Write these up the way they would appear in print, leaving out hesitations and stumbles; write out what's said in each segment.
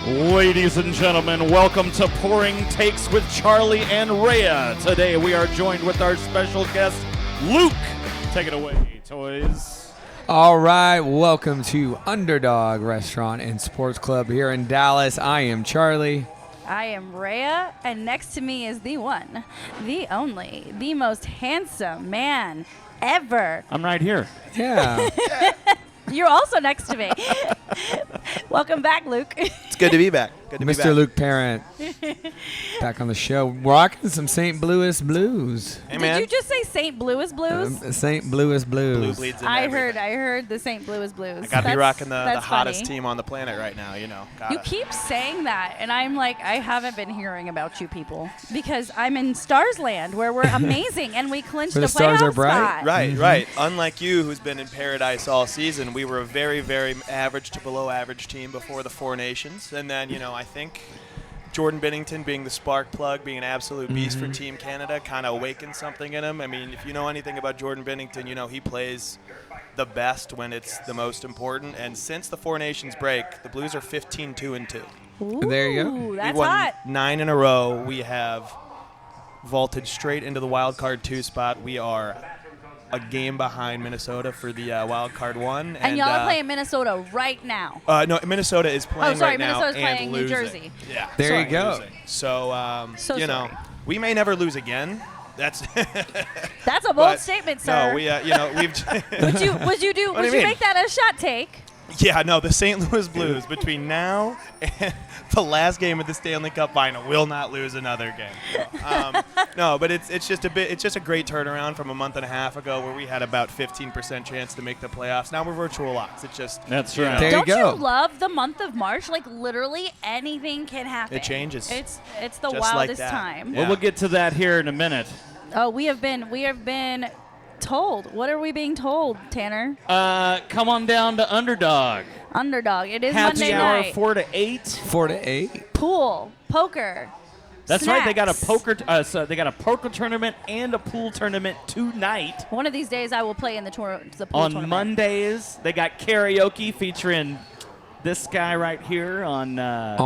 Ladies and gentlemen, welcome to Pouring Takes with Charlie and Rayya. Today we are joined with our special guest, Luke. Take it away, toys. All right, welcome to Underdog Restaurant and Sports Club here in Dallas. I am Charlie. I am Rayya, and next to me is the one, the only, the most handsome man ever. I'm right here. Yeah. You're also next to me. Welcome back, Luke. It's good to be back. Good to be Mr. back. Luke Parent. Back on the show. Rocking some St. Louis blues. Hey, man. Did you just say St. Louis Blues? St. Louis Blue blues. bleeds in I everything. heard the St. Louis Blues. I gotta be rocking the That's hottest funny. team on the planet right now, you know. Gotta. You keep saying that, and I'm like, I haven't been hearing about you people because I'm in Stars Land where we're amazing and we clinched Where a the stars playoff are bright? spot. Right, right. Unlike you, who's been in paradise all season, we were a very, very average to below average team before the Four Nations. And then, you know, I think Jordan Binnington being the spark plug, being an absolute beast for Team Canada, kind of awakened something in him. I mean, if you know anything about Jordan Binnington, you know he plays the best when it's the most important. And since the Four Nations break, the Blues are 15-2-2. Ooh, There you go. That's we won hot. 9 in a row. We have vaulted straight into the wild card 2 spot. We are a game behind Minnesota for the wild card 1. And y'all are playing Minnesota right now. No, Minnesota is playing sorry, right now Minnesota's and playing New losing. Jersey. Yeah, There sorry, you go. losing. So, So you know, sorry. we may never lose again. That's That's a bold but statement, sir. No, we you know we've would you What do you mean? make that a shot take? yeah no the St. Louis Blues between now and the last game of the Stanley Cup final will not lose another game. No, but it's just a great turnaround from a month and a half ago where we had about 15% chance to make the playoffs. Now we're virtual locks. It's just That's you right. know, There you Don't go. you love the month of March? Like literally anything can happen. It changes. It's the Just like wildest that. time. Yeah. Well, we'll get to that here in a minute. Oh, we have been told. What are we being told, Tanner? Come on down to Underdog. Underdog. It is Happy Monday hour night. 4 to 8. 4 to 8. Pool, poker. That's right. They got a snacks. poker. So they got a poker tournament and a pool tournament tonight. One of these days, I will play in the pool On tournament. Mondays, they got karaoke featuring this guy right here on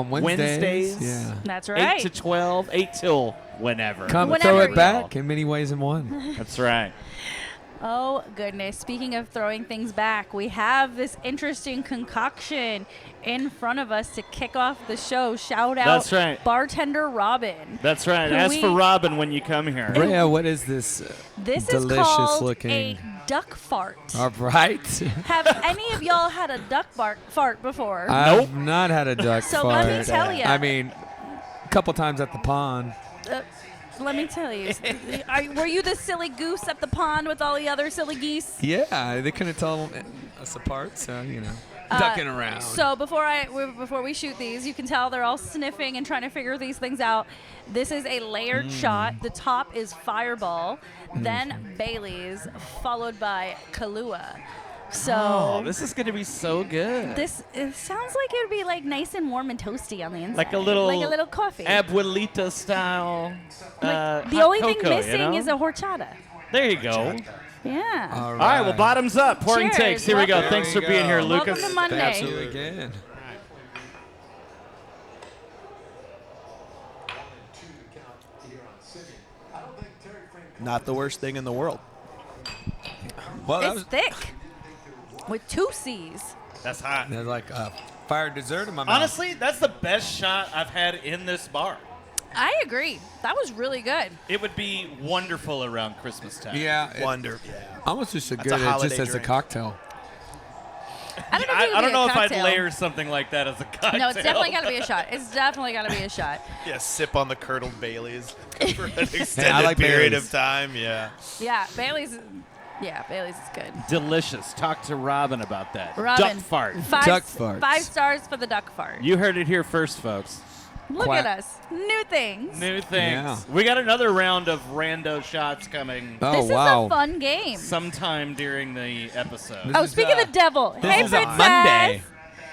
Wednesdays, yeah. That's right. 8 to 12, 8 till whenever. Come Whenever throw you it back in many ways in one. That's right. Oh, goodness. Speaking of throwing things back, we have this interesting concoction in front of us to kick off the show. Shout out That's right. Bartender Robin. That's right. Who Ask for we- Robin when you come here. Rhea, what is this This delicious is called looking? a duck fart. All right. Have any of y'all had a duck fart before? I've not had a duck So fart. let me tell ya. I mean, a couple times at the pond. Let me tell you. Were you the silly goose at the pond with all the other silly geese? Yeah, they couldn't tell us apart, so, you know, ducking around. So before we shoot these, you can tell they're all sniffing and trying to figure these things out. This is a layered shot. The top is Fireball, then Bailey's, followed by Kahlua. So Oh, this is going to be so good. it sounds like it would be like nice and warm and toasty on the inside. Like a little coffee. Abuelita style. The hot only thing cocoa, missing you know? is a horchata. There you go. Yeah. All All right, well, bottoms up. Pouring Cheers. takes. Here we go. Welcome. Thanks for There you being here, go. Welcome Lucas. to Monday. Absolutely again. not the worst thing in the world. Well, that It's was thick with 2 C's. That's hot. there's like a fire dessert in my mouth. Honestly, that's the best shot I've had in this bar. I agree. That was really good. It would be wonderful around Christmas time. Yeah, Wonder. Yeah. almost just as That's good a as holiday just as a drink. cocktail. I don't know, if it would I don't be know a if I'd cocktail. layer something like that as a cocktail. No, it's definitely got to be a shot. It's definitely got to be a shot. Yeah, sip on the curdled Baileys for an extended I like period Baileys. of time. Yeah. Yeah, Bailey's. Yeah, Bailey's is good. Delicious. Talk to Robin about that. Robin, Duck fart. Duck farts. 5 stars for the duck fart. You heard it here first, folks. Look Quack. at us, new things. New things. Yeah. We got another round of rando shots coming Oh, This wow. is a fun game. sometime during the episode. This Oh, is, speaking of the devil, this hey is a princess. Monday.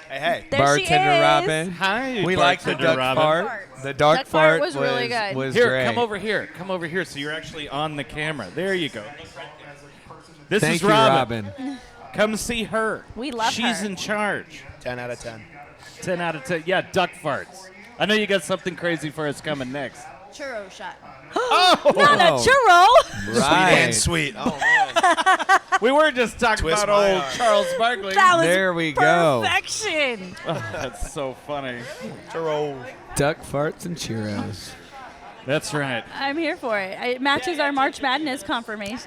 Hey. There Bartender she is. Robin. Hi, We like the Bartender duck Robin. fart. The duck Duck fart fart was really good. Was Here, great. come over here. Come over here so you're actually on the camera. There you go. This Thank is you, Robin. Robin. Come see her. We love She's her. in charge. 10 out of 10. 10 out of 10. Yeah, duck farts. I know you got something crazy for us coming next. Churro shot. Oh! Not a churro. Sweet Right. and sweet. Oh, man. We were just talking Twist about my old arm. Charles Barkley. That was There we go. perfection. Oh, that's so funny. Churro. Duck farts and churros. That's right. I'm here for it. It matches our March Madness conversation.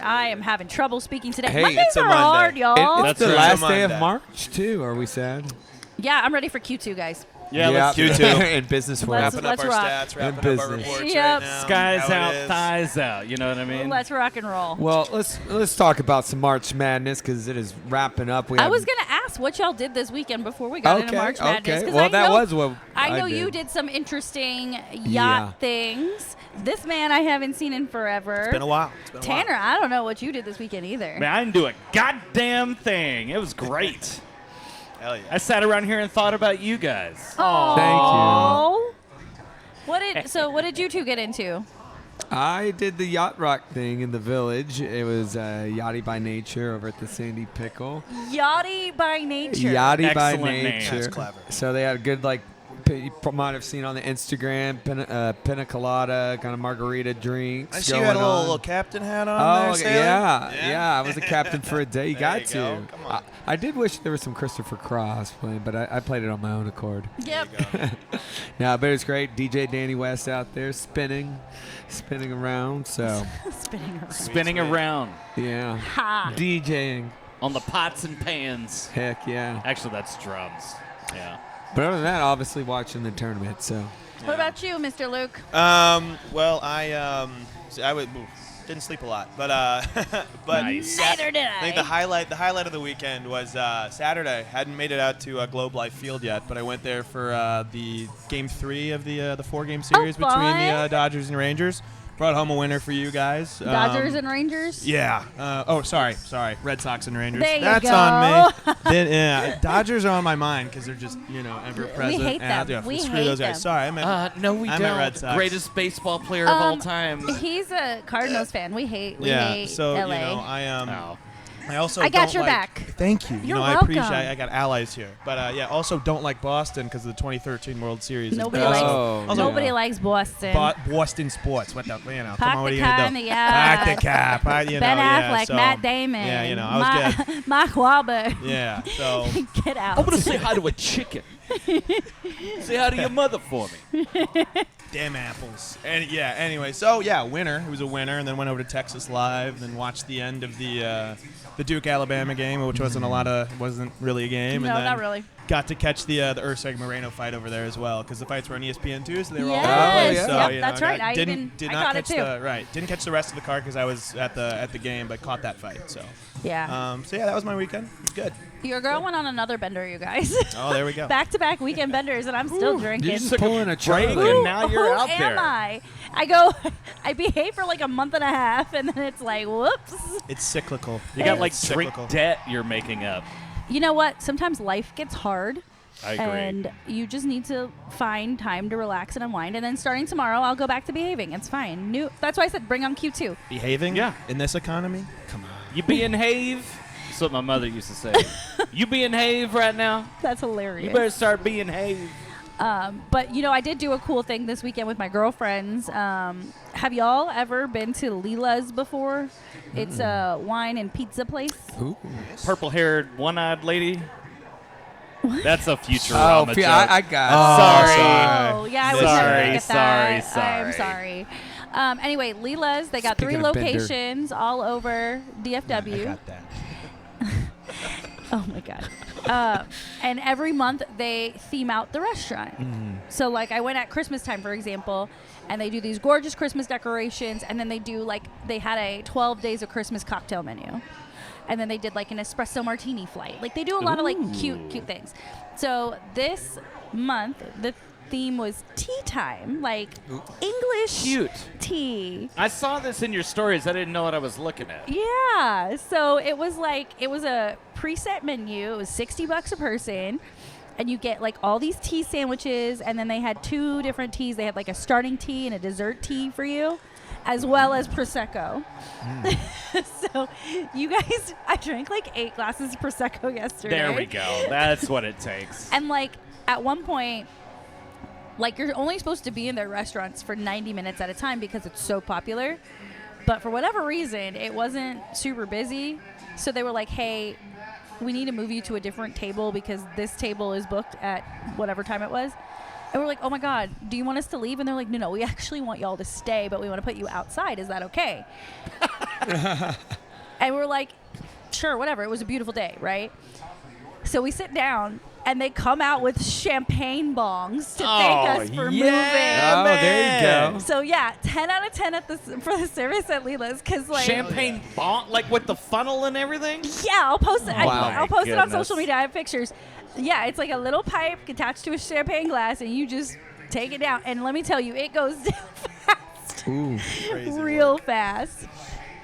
I am having trouble speaking today. Hey, Mondays it's a are Monday. hard, y'all. It's That's the right. last day of Monday. March, too. Are we sad? Yeah, I'm ready for Q2, guys. Yeah, let's do Q2. In business world. Let's- Wrapping up our rock. stats, wrapping up our business. reports Yep. right now. skies How it out, is. thighs out. You know what I mean? Let's rock and roll. Well, let's talk about some March Madness because it is wrapping up. I was gonna ask what y'all did this weekend before we got into March Madness. Okay. 'cause Well, I that know, was what I know did. you did some interesting yacht Yeah. things. This man I haven't seen in forever. It's been a while. It's been a Tanner, I don't know what you did this weekend either. Man, I didn't do a goddamn thing. It was great. while. Hell yeah. I sat around here and thought about you guys. Oh, Thank you. What did you two get into? I did the yacht rock thing in the village. It was Yachty by Nature over at the Sandy Pickle. Yachty by nature. Yachty by Excellent name. Nature. That's clever. So they had a good you might have seen on the Instagram pina colada kind of margarita drinks. I see you going had a on. little captain hat on Oh there, Sailor. yeah. I was a captain for a day. You There got you to. go. Come on. I did wish there was some Christopher Cross playing, but I played it on my own accord. Yep. No, but it's great. DJ Danny West out there spinning around. So Spinning around. Spinning sweet. around yeah, Ha. DJing. on the pots and pans. Heck yeah. Actually, that's drums. Yeah. But other than that, obviously watching the tournament. So What about you, Mr. Luke? Well, I didn't sleep a lot, but Nice. Neither did I think the highlight of the weekend was Saturday. Hadn't made it out to Globe Life Field yet, but I went there for the Game 3 of the 4-game series between the fun. Dodgers and Rangers. Brought home a winner for you guys. Dodgers and Rangers? Yeah. Sorry. Red Sox and Rangers. There you That's go. on me. Then, Dodgers are on my mind because they're just ever present. We hate them. Yeah, We screw hate those guys. them. Sorry, I meant. No, we I'm don't. at Red Sox. Greatest baseball player of all time. He's a Cardinals fan. We hate So LA. Oh. I also I got don't your like- back. Thank you. You're I welcome. appreciate. I got allies here, but also don't like Boston because of the 2013 World Series. Nobody Also- likes also Nobody likes Boston. Boston sports. What the come Park on, what are the you car gonna in do? the yard. Park the car. Ben Affleck, Matt Damon. Yeah, I was good. Mark Wahlberg. Yeah, so Get out. I'm going to say hi to a chicken. Say hi to your mother for me. damn apples. And anyway, winner. It was a winner, and then went over to Texas Live, then watched the end of the Duke Alabama game, which wasn't really a game. No, and then not really. Got to catch the Urseg Moreno fight over there as well, because the fights were on ESPN too, so they were all Yes. yeah. So, Yep, that's right. I did got not it catch too. didn't catch the rest of the card because I was at the game, but caught that fight. So Yeah. that was my weekend. It was good. Your girl went on another bender, you guys. Oh, there we go. Back-to-back weekend benders, and I'm still drinking. you're just pulling a break Charlie. and now you're Who out there. am I? I go, I behave for like a month and a half, and then it's like, whoops. It's cyclical. You got It's drink cyclical. debt you're making up. You know what? Sometimes life gets hard. I agree. And you just need to find time to relax and unwind. And then starting tomorrow, I'll go back to behaving. It's fine. That's why I said bring on Q2. Behaving? Yeah. In this economy? Come on. You being have? That's what my mother used to say. You being have right now? That's hilarious. You better start being have. But, I did do a cool thing this weekend with my girlfriends. Have y'all ever been to Leela's before? It's a wine and pizza place. Ooh. Purple-haired, one-eyed lady. That's a Oh, Futurama joke. I got Sorry. Oh, yeah, I would never Sorry, get that. sorry. I'm sorry. Anyway, Leela's, they got Speaking 3 of Bender. locations all over DFW. I got that. Oh my god. And every month they theme out the restaurant. So like I went at Christmas time, for example, and they do these gorgeous Christmas decorations, and then they had a 12 days of Christmas cocktail menu. And then they did like an espresso martini flight. Like they do a lot of like cute things. So this month the theme was tea time, like English Cute. tea. I saw this in your stories. I didn't know what I was looking at. Yeah. So it was a preset menu. It was $60 a person. And you get like all these tea sandwiches. And then they had 2 different teas. They had like a starting tea and a dessert tea for you, as well as Prosecco. So So, you guys, I drank like 8 glasses of Prosecco yesterday. There we go. That's what it takes. And like at one point, like you're only supposed to be in their restaurants for 90 minutes at a time because it's so popular. But for whatever reason, it wasn't super busy. So they were like, hey, we need to move you to a different table because this table is booked at whatever time it was. And we're like, oh my God, do you want us to leave? And they're like, no, we actually want y'all to stay, but we want to put you outside. Is that okay? And we're like, sure, whatever. It was a beautiful day, right? So we sit down, and they come out with champagne bongs to thank us for moving. Oh, there you go. So yeah, 10 out of 10 for the service at Leela's, because like Champagne bong, like with the funnel and everything? yeah, I'll post it. Wow. I'll post it on Goodness. social media. I have pictures. Yeah, it's like a little pipe attached to a champagne glass, and you just take it down. And let me tell you, it goes down fast, Ooh. Crazy real work. fast.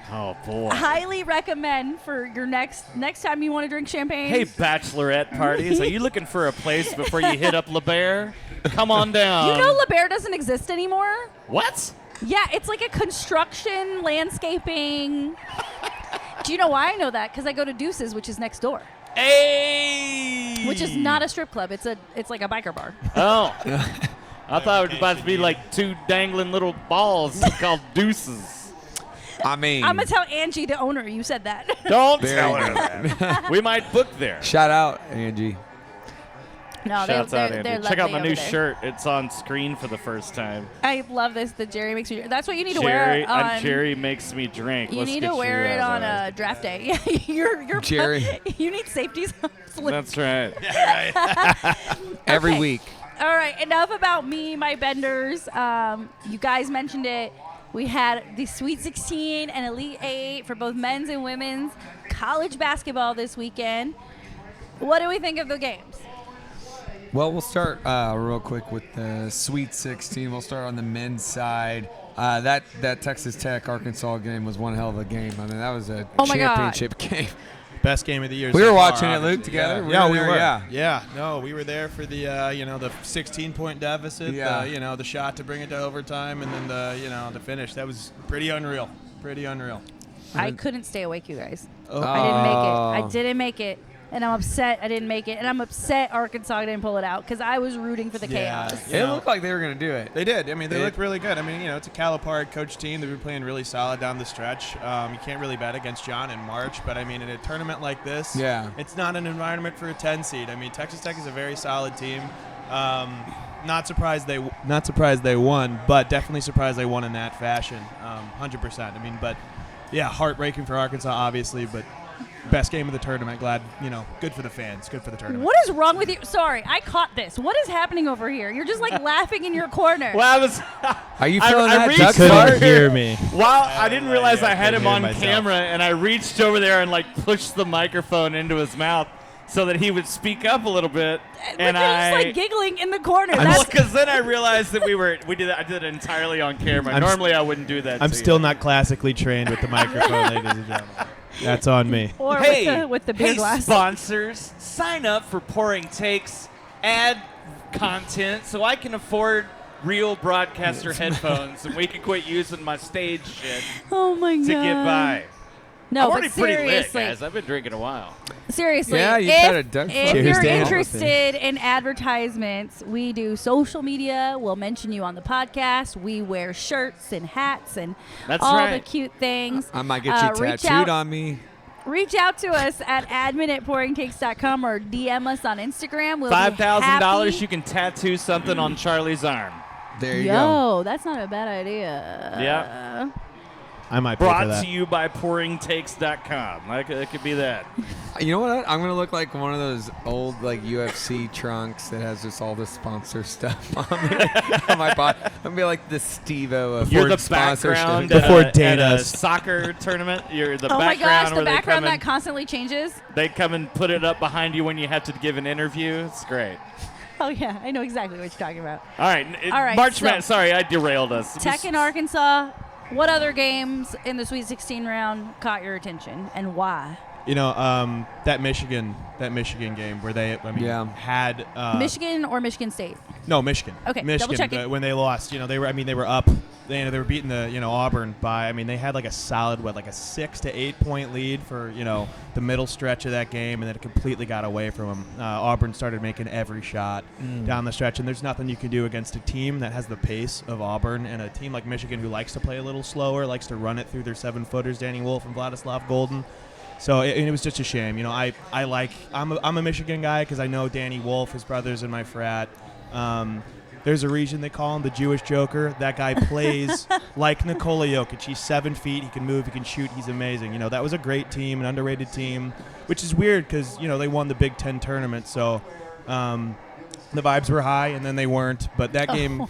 Oh, boy. Highly recommend for your next time you want to drink champagne. Hey, bachelorette parties, are you looking for a place before you hit up Le Bear? Come on down. you know La Bear doesn't exist anymore? What? Yeah, it's like a construction, landscaping. Do you know why I know that? Because I go to Deuces, which is next door, Hey! which is not a strip club. It's like a biker bar. Oh. I thought it was about to be like 2 dangling little balls called deuces. I mean, I'm going to tell Angie, the owner, you said that. Don't Very tell her that. We might book there. shout out, Angie. No, Shouts out, they're Andy. Check out lovely my new over there. shirt. It's on screen for the first time. I love this. The Jerry makes me. That's what you need to wear on. Jerry makes me drink. You Let's need get to wear it on a. a draft day. Yeah, you're Jerry. You need safeties. That's right. Every Okay. week. All right, enough about me, my benders. You guys mentioned it. We had the Sweet 16 and Elite 8 for both men's and women's college basketball this weekend. What do we think of the games? Well, we'll start real quick with the Sweet 16. We'll start on the men's side. That Texas Tech Arkansas game was one hell of a game. I mean, that was a Oh my God. championship game. Best game of the year. We so were far, watching it, Luke, obviously. together. Yeah, we there, were. Yeah. No, we were there for the the 16-point deficit. Yeah. The shot to bring it to overtime, and then the finish. That was pretty unreal. I couldn't stay awake, you guys. Oh. I didn't make it. And I'm upset I didn't make it. And I'm upset Arkansas didn't pull it out because I was rooting for the Yeah. chaos. It looked like they were going to do it. They did. I mean, they It- looked really good. I mean, it's a Calipari coach team. They've been playing really solid down the stretch. You can't really bet against John in March, but I mean, in a tournament like this, Yeah. it's not an environment for a 10 seed. I mean, Texas Tech is a very solid team. Not surprised they won, but definitely surprised they won in that fashion. 100%. I mean, but yeah, heartbreaking for Arkansas, obviously, but best game of the tournament. Glad, good for the fans. Good for the tournament. What is wrong with you? Sorry, I caught this. What is happening over here? You're just like laughing in your corner. Well, I was. Are you I- feeling I that reached duck Couldn't fart? fart? hear me. Well, I didn't realize I had couldn't him hear on myself. camera, and I reached over there and like pushed the microphone into his mouth so that he would speak up a little bit. Look, And you're just like I. giggling in the corner. Well, That's because then I realized that we did it. I did it entirely on camera. I'm Normally, I wouldn't do that. I'm to still you. not classically trained with the microphone, ladies and gentlemen. That's on me. or Hey, with the beer hey, glass. sponsors, sign up for Pouring Takes, add content so I can afford real broadcaster headphones and we can quit using my stage shit Oh my god. to get by. No, I'm but already pretty lit, seriously, guys. I've been drinking a while. seriously. Yeah, you if, had a duck if fart. you're Cheers, Dan. interested in advertisements, we do social media. We'll mention you on the podcast. We wear shirts and hats and That's all right. the cute things. I might get you reach tattooed out- on me. Reach out to us at admin@pouringtakes.com or DM us on Instagram. We'll be $5,000, happy. you can tattoo something on Charlie's arm. There you go. Yo, that's not a bad idea. Yeah. I might pay for Brought that. to you by pouringtakes.com. It could be that. You know what? I'm gonna look like one of those old like UFC trunks that has just all the sponsor stuff on, me, on my body. I'm gonna be like the Steve-O of You're Ford the sponsorship. background Before at Dana. a soccer tournament. You're the Oh my background gosh, the where background they come that constantly changes. they come and put it up behind you when you have to give an interview. It's great. Oh yeah, I know exactly what you're talking about. All right, All right, March so- Madness. Sorry, I derailed us. Tech in Arkansas. What other games in the Sweet 16 round caught your attention and why? That Michigan game where they, Yeah. had Michigan or Michigan State? No, Michigan. Okay, Michigan. double checking. When they lost, they were up they were beating the Auburn by. I mean, they had like a solid like a 6 to 8 point lead for the middle stretch of that game, and then it completely got away from them. Auburn started making every shot down the stretch, and there's nothing you can do against a team that has the pace of Auburn and a team like Michigan who likes to play a little slower, likes to run it through their 7-footers, Danny Wolf and Vladislav Golden. So it was just a shame. I'm a Michigan guy because I know Danny Wolf, his brother's in my frat. There's a reason they call him the Jewish Joker. That guy plays like Nikola Jokic. He's 7 feet. He can move. He can shoot. He's amazing. That was a great team, an underrated team, which is weird because, they won the Big Ten tournament. So the vibes were high, and then they weren't. But that game,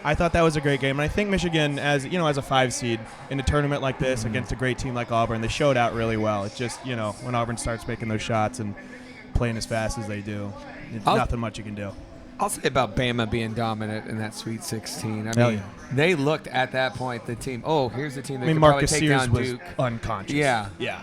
I thought that was a great game. And I think Michigan, as a 5 seed in a tournament like this against a great team like Auburn, they showed out really well. It's just, when Auburn starts making those shots and playing as fast as they do, nothing much you can do. I'll say about Bama being dominant in that Sweet 16. I Hell mean, yeah. they looked at that point, the team, here's the team that could Marcus probably take Sears down was Duke. unconscious. Yeah. Yeah.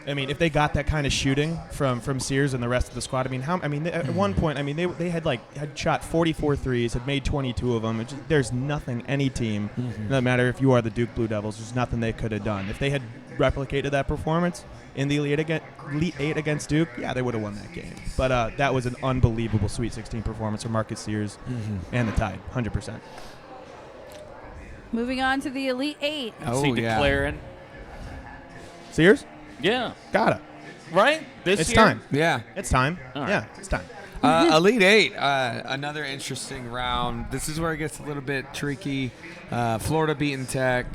I mean, if they got that kind of shooting from Sears and the rest of the squad, at one point, they had shot 44 threes, had made 22 of them. There's nothing any team, no matter if you are the Duke Blue Devils, there's nothing they could have done. If they had replicated that performance in the Elite Eight against Duke, yeah, they would have won that game. But that was an unbelievable Sweet 16 performance from Marcus Sears and the Tide, 100%. Moving on to the Elite Eight. See declaring. Sears? Yeah. Gotta. Right? It's year? time. Yeah. It's time. All right. Yeah, it's time. Elite Eight, another interesting round. This is where it gets a little bit tricky. Florida beating Tech.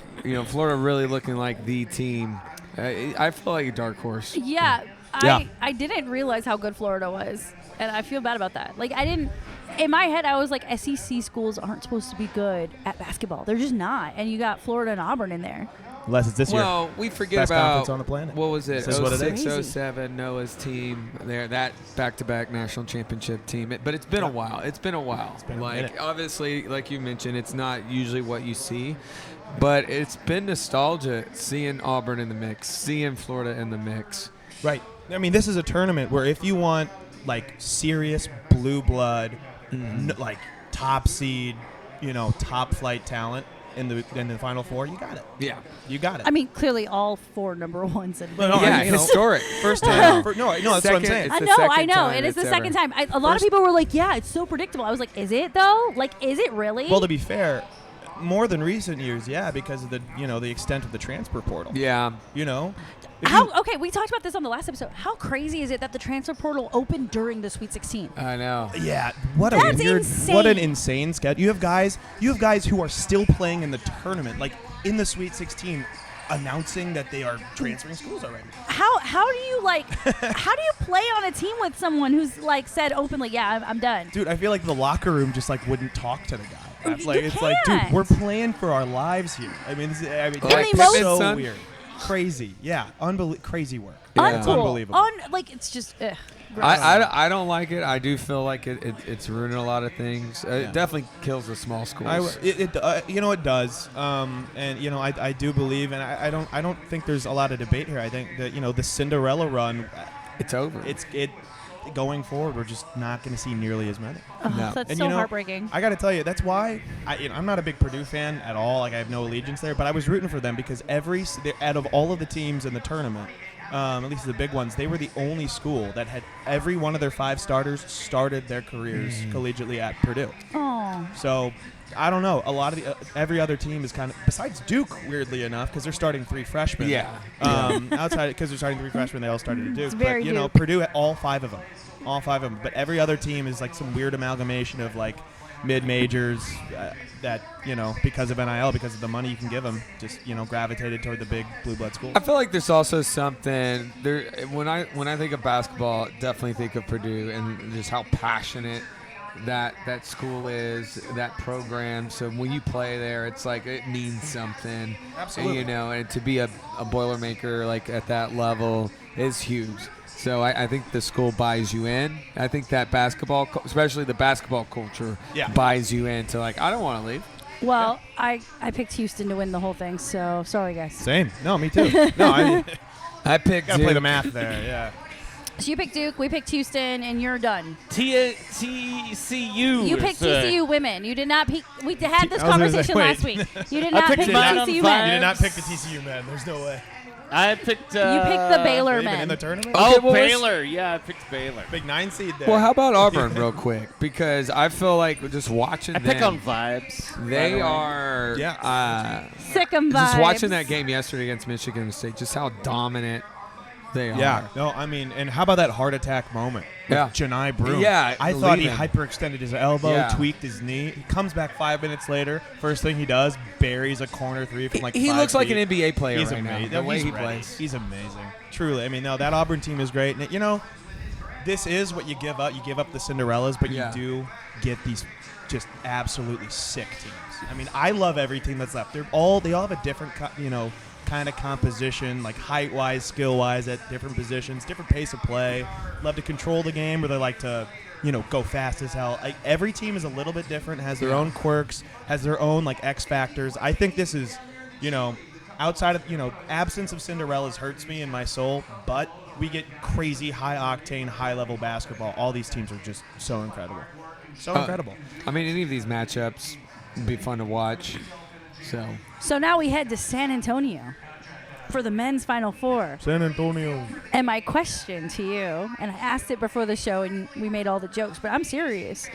Florida really looking like the team. I feel like a dark horse. Yeah, Yeah. I didn't realize how good Florida was, and I feel bad about that. Like, I didn't. In my head, I was like, SEC schools aren't supposed to be good at basketball. They're just not. And you got Florida and Auburn in there. Unless it's this year. Well, we forget Best about conference on the planet. What was it? This is what it is. 06, 07, Noah's team. There, that back-to-back national championship team. But it's been a while. It's been a while. been a minute. Obviously, like you mentioned, it's not usually what you see, but it's been nostalgia seeing Auburn in the mix, seeing Florida in the mix. Right. This is a tournament where if you want serious blue blood, top seed, top flight talent in the Final Four, you got it. Yeah. You got it. Clearly all 4 number ones. Historic. First time. that's what I'm Second- saying. It's the I second know. time It is the it's second ever- time. A lot of people were like, yeah, it's so predictable. I was like, is it though? Is it really? Well, to be fair, more than recent years, yeah, because of the the extent of the transfer portal. Yeah. Okay, we talked about this on the last episode. How crazy is it that the transfer portal opened during the Sweet 16? I know. Yeah, what a That's weird, insane. what an insane schedule. You have guys who are still playing in the tournament, in the Sweet 16, announcing that they are transferring schools already. How do you how do you play on a team with someone who's said openly, yeah, I'm done? Dude, I feel like the locker room just wouldn't talk to the guy. That's You it's dude, can't. we're playing for our lives here. This is, Like it's Pittman, so son? weird, crazy, yeah, crazy work. Yeah. It's Uncool. unbelievable. It's just. Gross. I don't like it. I do feel like it's ruining a lot of things. It definitely kills the small schools. It does, and I do believe, and I don't think there's a lot of debate here. I think that the Cinderella run, it's over. Going forward, we're just not going to see nearly as many. Oh, No. that's And so heartbreaking. I got to tell you, that's why I'm not a big Purdue fan at all. I have no allegiance there, but I was rooting for them because out of all of the teams in the tournament, at least the big ones, they were the only school that had every one of their 5 starters started their careers collegiately at Purdue. Oh. So I don't know. A lot of every other team is kind of, besides Duke, weirdly enough, because they're starting 3 freshmen. Yeah. Outside, because they're starting 3 freshmen, they all started at Duke. It's very but Duke. Purdue had all 5 of them. All 5 of them. But every other team is some weird amalgamation of mid-majors that, because of NIL, because of the money you can give them, just, gravitated toward the big blue blood schools. I feel like there's also something there when I think of basketball, definitely think of Purdue and just how passionate that school is, that program. So when you play there, it's it means something. Absolutely. And to be a Boilermaker at that level is huge. So I think the school buys you in. I think that basketball, especially the basketball culture, buys you in to I don't want to leave. Well, I picked Houston to win the whole thing, so sorry, guys. Same. No, me too. No, I picked gotta play Duke. the math there. Yeah. So you picked Duke, we picked Houston, and you're done. TCU. You picked TCU women. You did not pick. We had this I was gonna conversation say, last wait. week. You did I not picked pick the mine on TCU vibes. men. You did not pick the TCU men. There's no way. I picked. You picked the Baylor Even in men. the tournament? Oh, Okay, well, let's- Baylor. Yeah, I picked Baylor. Big 9 seed there. Well, how about Auburn real quick? Because I feel like just watching I pick them, on vibes. they by the way. are Sick 'em just vibes. watching that game yesterday against Michigan State, just how dominant they are. Yeah. No, I mean, and how about that heart attack moment? With Yeah. Janai Broom. Yeah, I thought he leaving. hyperextended his elbow, Yeah. tweaked his knee. He comes back 5 minutes later. First thing he does, buries a corner three from like He 5 looks like feet. an NBA player He's right amazing. now. The way He's he ready. plays. He's amazing. Truly. I mean, no, that Auburn team is great. And, you know, this is what you give up. You give up the Cinderellas, but Yeah. you do get these just absolutely sick teams. I mean, I love every team that's left. They all have a different, kind of composition, like height-wise, skill-wise, at different positions, different pace of play. Love to control the game, or they like to, go fast as hell. Like, every team is a little bit different, has their own quirks, has their own like X factors. I think this is, outside of absence of Cinderellas hurts me in my soul, but we get crazy high-octane, high-level basketball. All these teams are just so incredible, incredible. I mean, any of these matchups would be fun to watch. So now we head to San Antonio for the men's Final Four. San Antonio. And my question to you, and I asked it before the show and we made all the jokes, but I'm serious.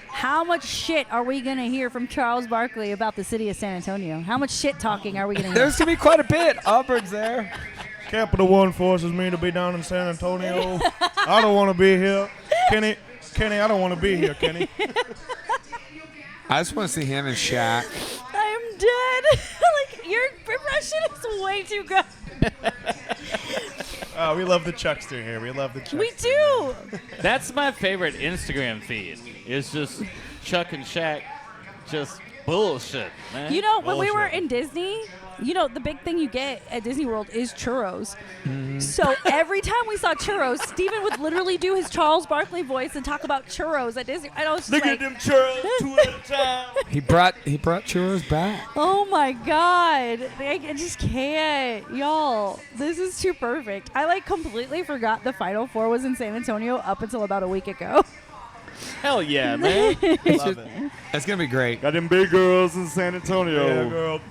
How much shit are we going to hear from Charles Barkley about the city of San Antonio? How much shit talking are we going to hear? There's going to be quite a bit. Auburn's there. Capital One forces me to be down in San Antonio. I don't want to be here. Kenny, I don't want to be here, Kenny. I just want to see him and Shaq. I'm dead. Like, your impression is way too good. We love the Chuckster here. We love the Chuckster. We do. That's my favorite Instagram feed. It's just Chuck and Shaq, just bullshit, man. You know, when we were Bullshit. in Disney, the big thing you get at Disney World is churros. So every time we saw churros, Steven would literally do his Charles Barkley voice and talk about churros at Disney. I was just Look like, at them churros, 2 at a time. He brought churros back. oh my God. I just can't. Y'all, this is too perfect. I completely forgot the Final Four was in San Antonio up until about a week ago. Hell yeah, man. Love it. It's going to be great. Got them big girls in San Antonio. Yeah, girl.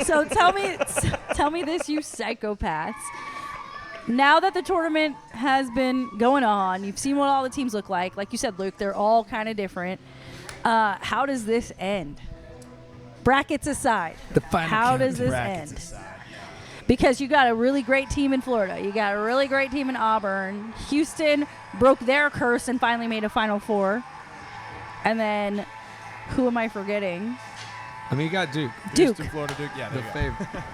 So tell me this, you psychopaths. Now that the tournament has been going on, you've seen what all the teams look like. Like you said, Luke, they're all kind of different. How does this end? Brackets aside, how does this Brackets end? aside. Because you got a really great team in Florida. You got a really great team in Auburn. Houston broke their curse and finally made a Final Four. And then, who am I forgetting? I mean, you got Duke. Duke. Houston, Florida, Duke. Yeah, The there you go. favorite.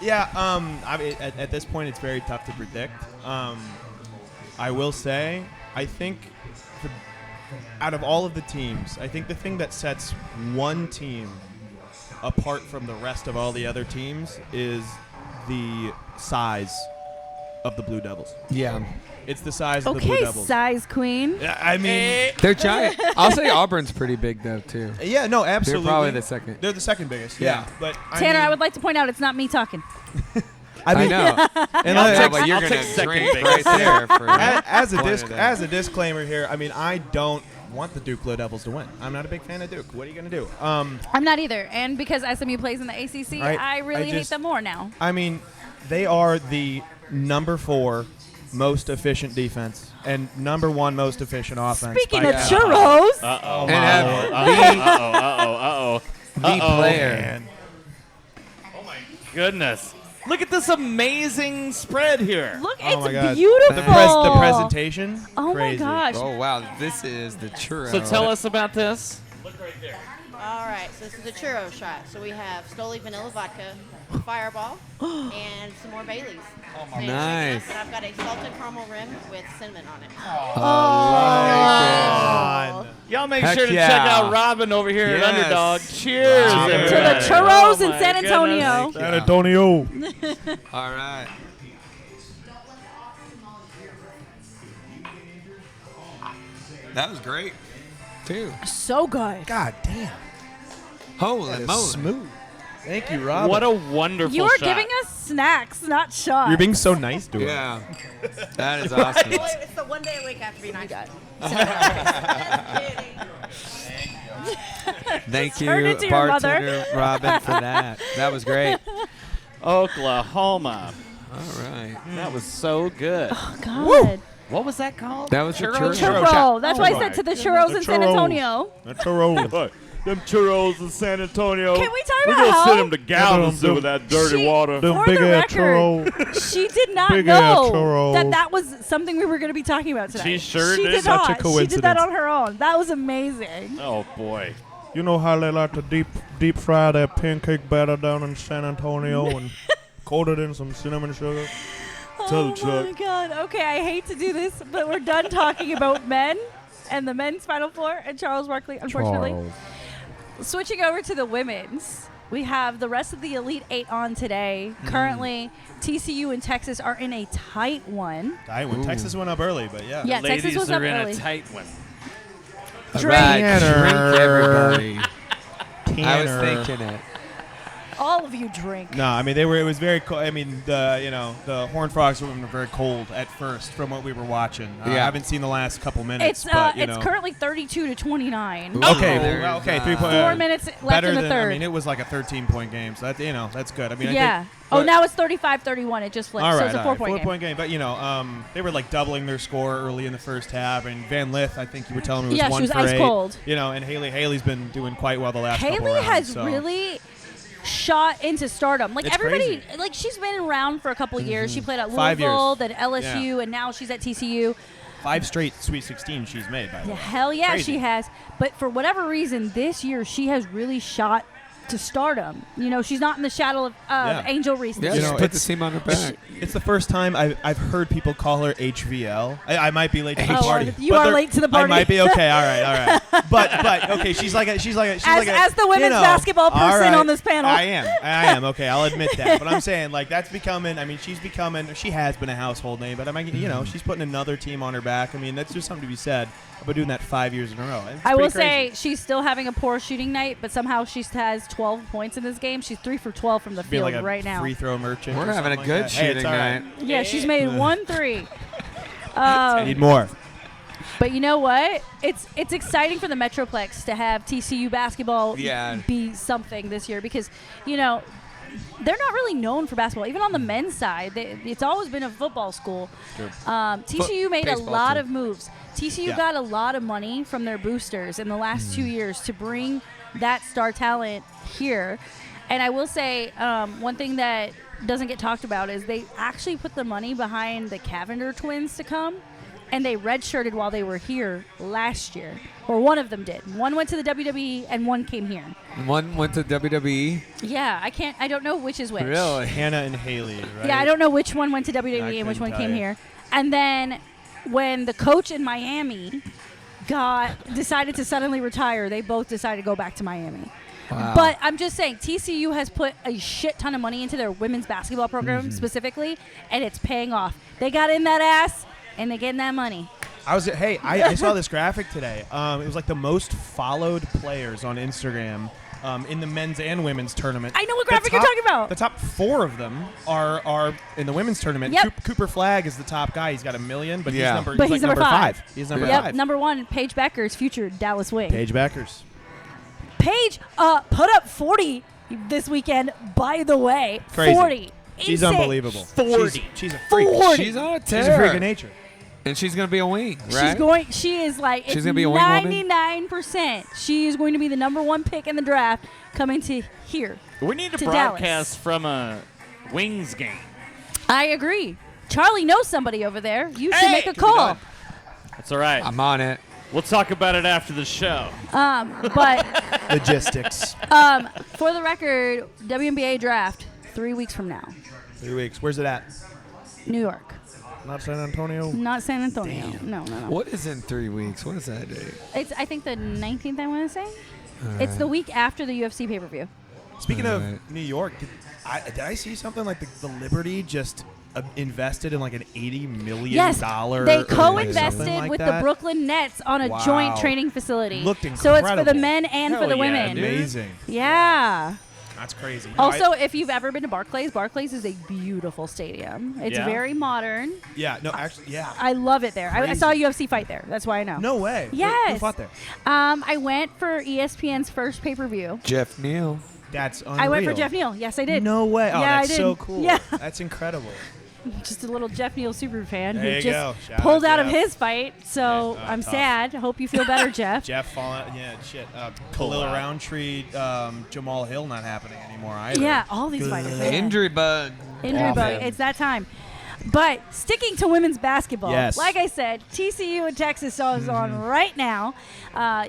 I mean, at this point, it's very tough to predict. I will say, I think out of all of the teams, I think the thing that sets one team apart from the rest of all the other teams is the size of the Blue Devils. Yeah. It's the size of the Blue Okay, Devils. size queen. Yeah, I mean, They're giant. I'll say Auburn's pretty big, though, too. yeah, no, absolutely. They're probably the second. They're the second biggest. Yeah. But Tanner, mean, I would like to point out it's not me talking. I know. And I'll I- take- But you're I'll going take to second drink biggest. right there. For as one of them. as a disclaimer here, I mean, I don't want the Duke Blue Devils to win. I'm not a big fan of Duke. What are you going to do? I'm not either. And because SMU plays in the ACC, Right. I really I hate just- them more now. I mean, they are the number 4 most efficient defense and number 1 most efficient offense. Speaking by of far. churros, Uh-oh. And have Uh-oh. the player. Man. Goodness. Look at this amazing spread here. look, Oh my it's God. beautiful. The presentation. Oh crazy. my gosh. Oh, wow. This is the churro. So tell us about this. All right, so this is a churro shot. So we have Stoli vanilla vodka, Fireball, and some more Baileys. Oh my Nice. And I've got a salted caramel rim with cinnamon on it. On. Y'all make Heck sure to yeah. check out Robin over here Yes. at Underdog. Cheers. Wow. everybody. To the churros Oh in my San Antonio. goodness. San Antonio. All right. That was great, too. So good. God damn. Holy That is moly. smooth. Thank you, Rob. What a wonderful You are shot. giving us snacks, not shots. You're being so nice to her. Yeah. That is awesome. Well, it's the one day a week I have to be nice. Thank you, Turn it to your mother. Bartender Robin, for that. That was great. Oklahoma. All right. That was so good. Oh, God. What was that called? That was the churro. Churro. That's why I said to the churros in San Antonio. The churros. Them churros in San Antonio. Can we talk We're about gonna how send them to Galveston with that dirty She- water. For the record, she did not Big ass know churros. that was something we were going to be talking about today. She sure She did. did Such a not. She did that coincidence. on her own. That was amazing. Oh boy. You know how they like to deep fry that pancake batter down in San Antonio and coat it in some cinnamon sugar? Tell Oh Chuck. my God. Okay, I hate to do this, but we're done talking about men and the men's Final Four and Charles Barkley, unfortunately. Switching over to the women's, we have the rest of the Elite Eight on today. Currently, TCU and Texas are in a tight one. When Texas went up early, but yeah. Yeah, Texas Ladies was up are in early. a tight one. All Drink. right, drink, Tanner. everybody. I was thinking it. All of you drink. No, I mean it was very cold. I mean the Horned Frogs women were very cold at first from what we were watching. I Yeah. haven't seen the last couple minutes. It's but, it's currently 32-29. Ooh, Okay, there's, well, okay, 3 uh, point. 4 minutes left better in the than, third. I mean, it was like a 13-point game, so that's good. I mean, yeah. I think, Oh, but- now it's 35-31. It just flipped. all So right, it's a 4-point game. 4-point game. But they were like doubling their score early in the first half, and Van Lith, I think you were telling me, was Yeah, she 1 was for ice 8. cold. And Haley's been doing quite well the last couple Haley rounds. has so. really shot into stardom. Like It's everybody, crazy. like she's been around for a couple of years. She played at 5 Louisville, years. then LSU, and now she's at TCU. 5 straight Sweet 16 she's made, by the Yeah, way. hell yeah, Crazy. she has. But for whatever reason, this year she has really shot to stardom. She's not in the shadow of Yeah. Angel Reese. Yeah, this she year. know, put the it's- team on her back. It's the first time I've heard people call her HVL. I might be late to the Oh, party. you but are they're- late to the party. I might be okay. All right. But okay, she's like a As the women's basketball all person right, on this panel. I am. Okay, I'll admit that. But I'm saying like that's becoming. I mean, she has been a household name. But I mean, she's putting another team on her back. I mean, that's just something to be said about doing that 5 years in a row. It's I will pretty crazy. say she's still having a poor shooting night, but somehow she has 12 points in this game. She's 3 for 12 from the Being field like a right now. free throw merchant. We're or having a something good like that. Hey, it's shooting all right. night. Yeah, she's made 1 3. I need more. But you know what? It's exciting for the Metroplex to have TCU basketball be something this year because, they're not really known for basketball. Even on the men's side, it's always been a football school. TCU made a baseball lot too. of moves. TCU Yeah. got a lot of money from their boosters in the last 2 years to bring that star talent here. And I will say one thing that doesn't get talked about is they actually put the money behind the Cavender twins to come, and they redshirted while they were here last year. Or one of them did. One went to the WWE and one came here. One went to WWE. Yeah, I don't know which is which. Really? Hannah and Haley, right? Yeah, I don't know which one went to I WWE and which one couldn't came tell you. here. And then when the coach in Miami decided to suddenly retire, they both decided to go back to Miami. Wow. But I'm just saying, TCU has put a shit ton of money into their women's basketball program specifically, and it's paying off. They got in that ass, and they're getting that money. I saw this graphic today. It was like the most followed players on Instagram in the men's and women's tournament. I know what graphic you're talking about. The top 4 of them are in the women's tournament. Yep. Cooper Flagg is the top guy. He's got 1 million, but Yeah. he's But like he's number five. He's number Yep, 5. number 1, Paige Becker's future Dallas Wing. Paige Beckers. Paige put up 40 this weekend, by the way. Crazy. 40. She's Insane. unbelievable. 40. She's a freak. 40. She's on a She's a tear. freak of nature. And she's going to be a wing, right? She is like, She's it's gonna be a wing woman? 99%. She is going to be the number 1 pick in the draft coming to here. We need to To broadcast Dallas. from a Wings game. I agree. Charlie knows somebody over there. You should Hey! make a Can we call. That's all right. I'm on it. We'll talk about it after the show. But Logistics. for the record, WNBA draft 3 weeks from now. 3 weeks. Where's it at? New York. Not San Antonio. Not San Antonio. No. What is in 3 weeks? What is that date? It's, I think, the 19th, I want to say. It's the week after the UFC pay-per-view. Speaking Alright. of New York, did I see something like the Liberty just invested in like an $80 million? Yes, they or something co-invested like with the that? Brooklyn Nets on a Wow. joint training facility. Looked So it's for the incredible. men and for Hell the yeah, women. dude. Amazing. Yeah. That's crazy. No, Also, if you've ever been to Barclays is a beautiful stadium. It's Yeah. very modern. yeah. I love it there. I saw a UFC fight there. That's why I know. No way. Yes. Who fought there? I went for ESPN's first pay-per-view. Jeff Neal. That's unreal. I went for Jeff Neal. Yes, I did. No way. Oh, Yeah, that's I did. so cool. Yeah. That's incredible. Just a little Jeff Neal super fan There who you just go. Shout pulled out out of Jeff. his fight. So Yeah, I'm tough. sad. Hope you feel better, Jeff. Jeff falling. Yeah, shit. Pull Khalil out. Roundtree, Jamal Hill not happening anymore either. Yeah, all these fighters. man. Injury bug. Injury Awful. bug. It's that time. But sticking to women's basketball, Yes. like I said, TCU and Texas is on right now.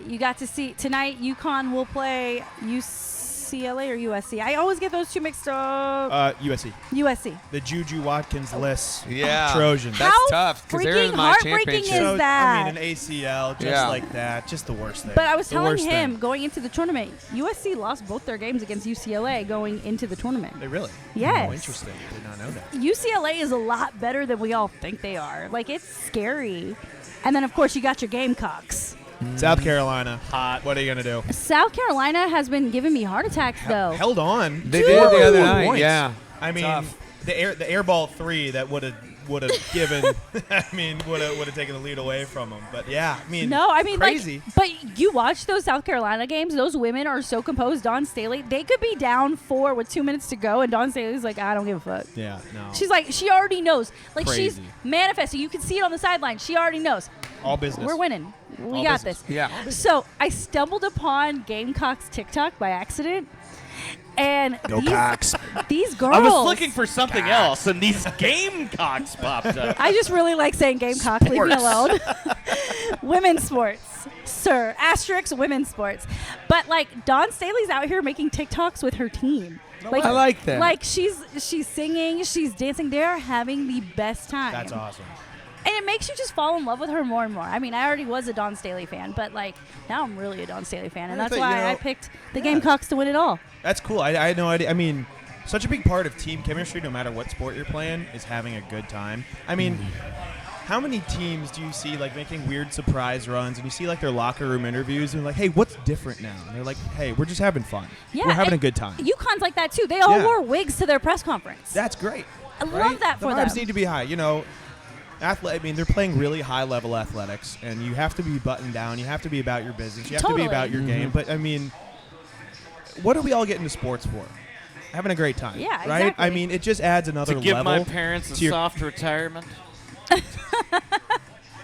You got to see tonight. UConn will play UCLA or USC. I always get those two mixed up. USC. USC. The Juju Watkins list. Yeah. Trojans. That's How tough because they're freaking in my heartbreaking championship. is that? I mean, an ACL, just Yeah. like that. Just the worst thing. But I was The telling worst him thing. going into the tournament, USC lost both their games against UCLA going into the tournament. They really? Yes. Oh, interesting. Did not know that. UCLA is a lot better than we all think they are. Like, it's scary. And then, of course, you got your Gamecocks. South Carolina. Hot. What are you going to do? South Carolina has been giving me heart attacks, though. Held on. They did the other Dude. night. Points. Yeah. I mean, Tough. the air ball 3 that would have given. I mean, would have taken the lead away from them. But yeah, I mean, No, I mean, crazy. like, but you watch those South Carolina games, those women are so composed. Dawn Staley, they could be down 4 with 2 minutes to go, and Dawn Staley's like, I don't give a fuck. Yeah, no. She's like, she already knows. Like, she's Crazy. manifesting. You can see it on the sideline. She already knows. all business. We're winning. We All got business. this. Yeah. So I stumbled upon Gamecocks TikTok by accident, and these girls. I was looking for something else, and these Gamecocks popped up. I just really like saying Gamecock. Leave me alone. Women's sports, sir. Asterisk women's sports. But like Dawn Staley's out here making TikToks with her team. Like, I like that. Like she's singing, she's dancing. They're having the best time. That's awesome. And it makes you just fall in love with her more and more. I mean, I already was a Dawn Staley fan, but like now I'm really a Dawn Staley fan, and I that's think, why you know, I picked the Gamecocks to win it all. That's cool. I had no idea. I mean, such a big part of team chemistry, no matter what sport you're playing, is having a good time. I mean, how many teams do you see like making weird surprise runs, and you see like their locker room interviews, and they're like, "Hey, what's different now?" And they're like, "Hey, we're just having fun. Yeah, we're having a and good time." UConn's like that too. They all Yeah. wore wigs to their press conference. That's great. I love right? that the for vibes them. need to be high. You know, I mean, they're playing really high-level athletics, and you have to be buttoned down. You have to be about your business. You have to Totally. be about your game. But I mean, what do we all get into sports for? Having a great time. Yeah, right. exactly. I mean, it just adds another To give level. my parents a to your- soft retirement.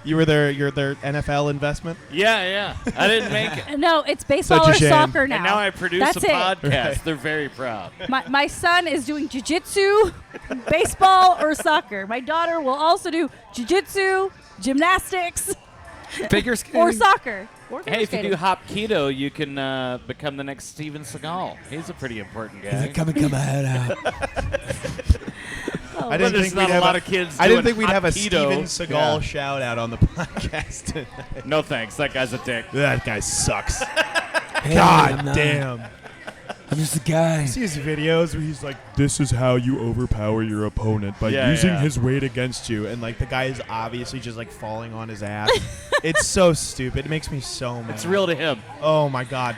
You're their NFL investment. Yeah. I didn't make it. No, it's baseball Such a or shame. soccer now. And now I produce That's a it. podcast. Right. They're very proud. My son is doing jiu-jitsu, baseball, or soccer. My daughter will also do jiu-jitsu, gymnastics, Figure skating. or soccer. Or Hey, if you skating. do hop keto, you can become the next Steven Seagal. He's a pretty important guy. Come my head out. Oh, I didn't there's think not we'd a have lot of kids I didn't doing think we'd hot have a keto. Steven Seagal Yeah. shout out on the podcast tonight. No thanks. That guy's a dick. That guy sucks. I'm God not. damn. I'm just a guy. See his videos where he's like, "This is how you overpower your opponent by Yeah, using yeah. his weight against you," and like the guy is obviously just like falling on his ass. It's so stupid. It makes me so mad. It's real to him. Oh my god.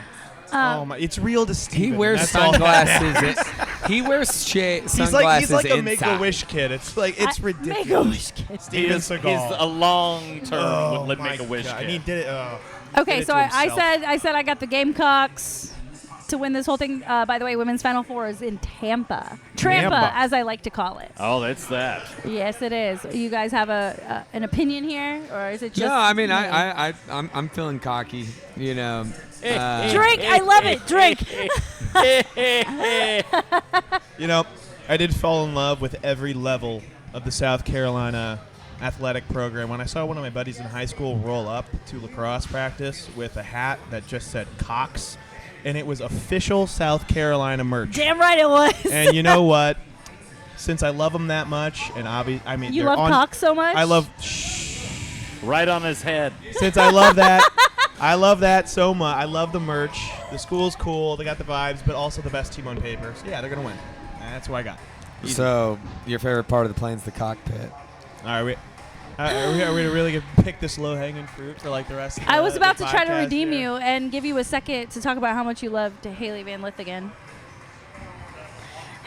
Oh my! It's real to Steven. He wears That's all that matters. sunglasses. He wears He's sunglasses like a inside. Make-A-Wish kid. It's like it's ridiculous. Make-A-Wish kid. Steven He's Seagal. a long-term Oh would my make a wish. God. kid. And he did it. Okay, did it so to I himself. said I got the Gamecocks to win this whole thing. By the way, women's Final Four is in Tampa. Trampa, Tampa. as I like to call it. Oh, that's that. Yes, it is. You guys have an opinion here, or is it just? No, I mean, me? I'm feeling cocky. You know. Drink. I love it. Drink. You know, I did fall in love with every level of the South Carolina athletic program. When I saw one of my buddies in high school roll up to lacrosse practice with a hat that just said Cox, and it was official South Carolina merch. Damn right it was. And you know what? Since I love them that much, and I mean, You they're love on, Cox so much. I love. Right on his head. Since I love that, I love that so much. I love the merch. The school's cool. They got the vibes, but also the best team on paper. So yeah, they're gonna win. That's what I got. Easy. So your favorite part of the plane's the cockpit. All right, are we really gonna pick this low-hanging fruit for like the rest of the I was about the to try to podcast redeem here? you and give you a second to talk about how much you loved Haley Van Lith again.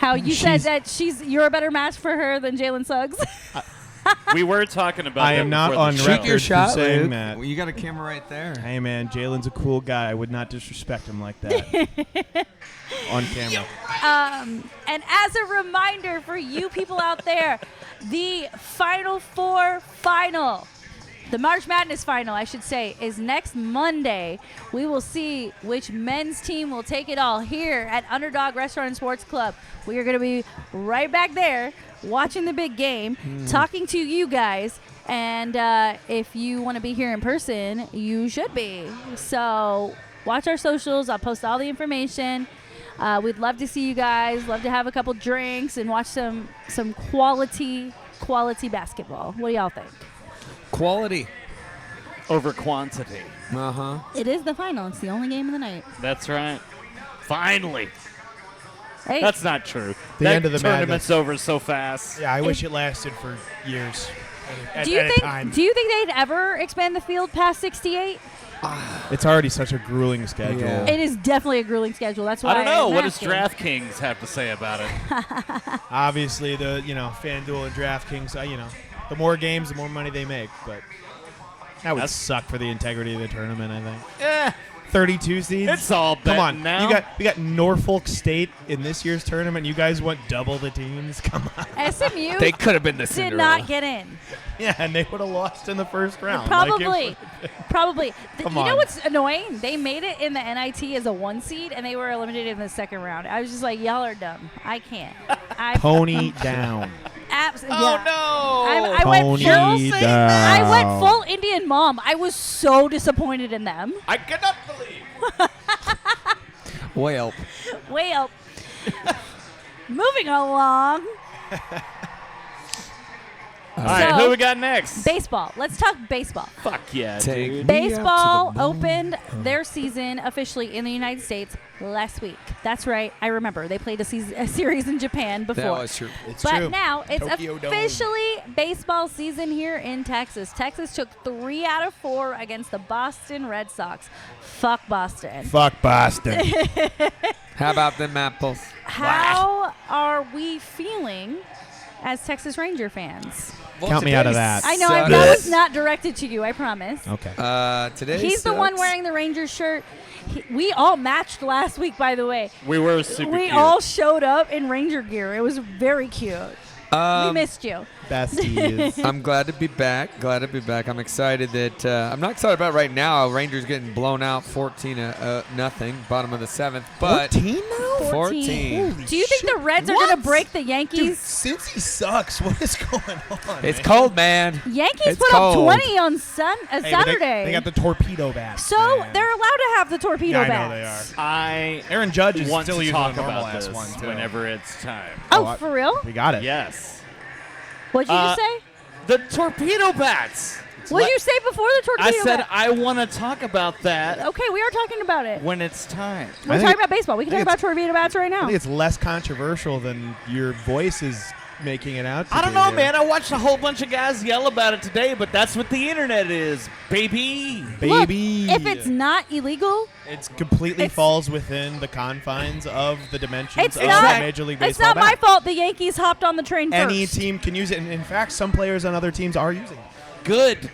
How you said that you're a better match for her than Jalen Suggs. We were talking about I that am not before the on show. record Shoot your shot, for saying Luke. that. Well, you got a camera right there. Hey, man, Jalen's a cool guy. I would not disrespect him like that on camera. And as a reminder for you people out there, the Final Four final, the March Madness final, I should say, is next Monday. We will see which men's team will take it all here at Underdog Restaurant and Sports Club. We are going to be right back there watching the big game, talking to you guys. And if you want to be here in person, you should be. So watch our socials. I'll post all the information. We'd love to see you guys. Love to have a couple drinks and watch some quality basketball. What do y'all think? Quality. Over quantity. Uh-huh. It is the final. It's the only game of the night. That's right. Finally. Hey, That's not true. The that end of the tournament's over so fast. Yeah, I wish it lasted for years. do you think they'd ever expand the field past 68? It's already such a grueling schedule. Yeah. It is definitely a grueling schedule. That's why I don't know. I'm What does asking. DraftKings have to say about it? Obviously, the FanDuel and DraftKings, the more games, the more money they make. But that would suck for the integrity of the tournament, I think. 32 seeds. It's all Come on, betting now. we got Norfolk State in this year's tournament. You guys want double the teams? Come on. SMU They could have been the did Cinderella. not get in. Yeah, and they would have lost in the first round. Probably. Probably. Come You know on. what's annoying? They made it in the NIT as a 1 seed, and they were eliminated in the second round. I was just like, y'all are dumb. I can't. Pony down. Oh, no. I went Pony full. down. I went full Indian mom. I was so disappointed in them. I cannot believe. Well, Well, moving along. All right, So- who we got next? Baseball. Let's talk baseball. Fuck yeah, Take dude. me Baseball out to the moon. opened their season officially in the United States last week. That's right. I remember. They played a series in Japan before. That was true. It's But true. now it's Tokyo Dome. officially baseball season here in Texas. Texas took 3 out of 4 against the Boston Red Sox. Fuck Boston. Fuck Boston. How about them apples? How are we feeling as Texas Ranger fans? Well, Count me out of today that. I know sucks. that was not directed to you, I promise. Okay. Today He's the one sucks. wearing the Rangers shirt. We all matched last week, by the way. We were super We cute. all showed up in Ranger gear. It was very cute. We missed you. Besties. I'm glad to be back. I'm excited that I'm not excited about right now. Rangers getting blown out 14-0, bottom of the 7th. But 14 now? 14. Do you think the Reds are going to break the Yankees? Dude, Cincy sucks. What is going on? It's man? cold, man. Yankees It's put cold. up 20 on Hey, but Saturday. They got the torpedo bats. so man. they're allowed to have the torpedo Yeah, I bats. know they are. I Aaron Judge is want still to using talk a normal about ass this one, too. whenever it's time. Oh, Oh, for real? We got it. Yes. What'd you just say? The torpedo bats. What'd you say before the I torpedo said bat? I want to talk about that Okay, we are talking about it. when it's time. We're think talking it- about baseball. We can I talk think about torpedo bats right I now. think it's less controversial than your voice is making it out to I don't be know, here. man. I watched a whole bunch of guys yell about it today, but that's what the internet is, baby. Baby. Look, if it's not illegal, It completely It's- falls within the confines of the dimensions it's of not. the Major League Baseball It's not my bat. fault. The Yankees hopped on the train Any first. team can use it. And in fact, some players on other teams are using it. Good.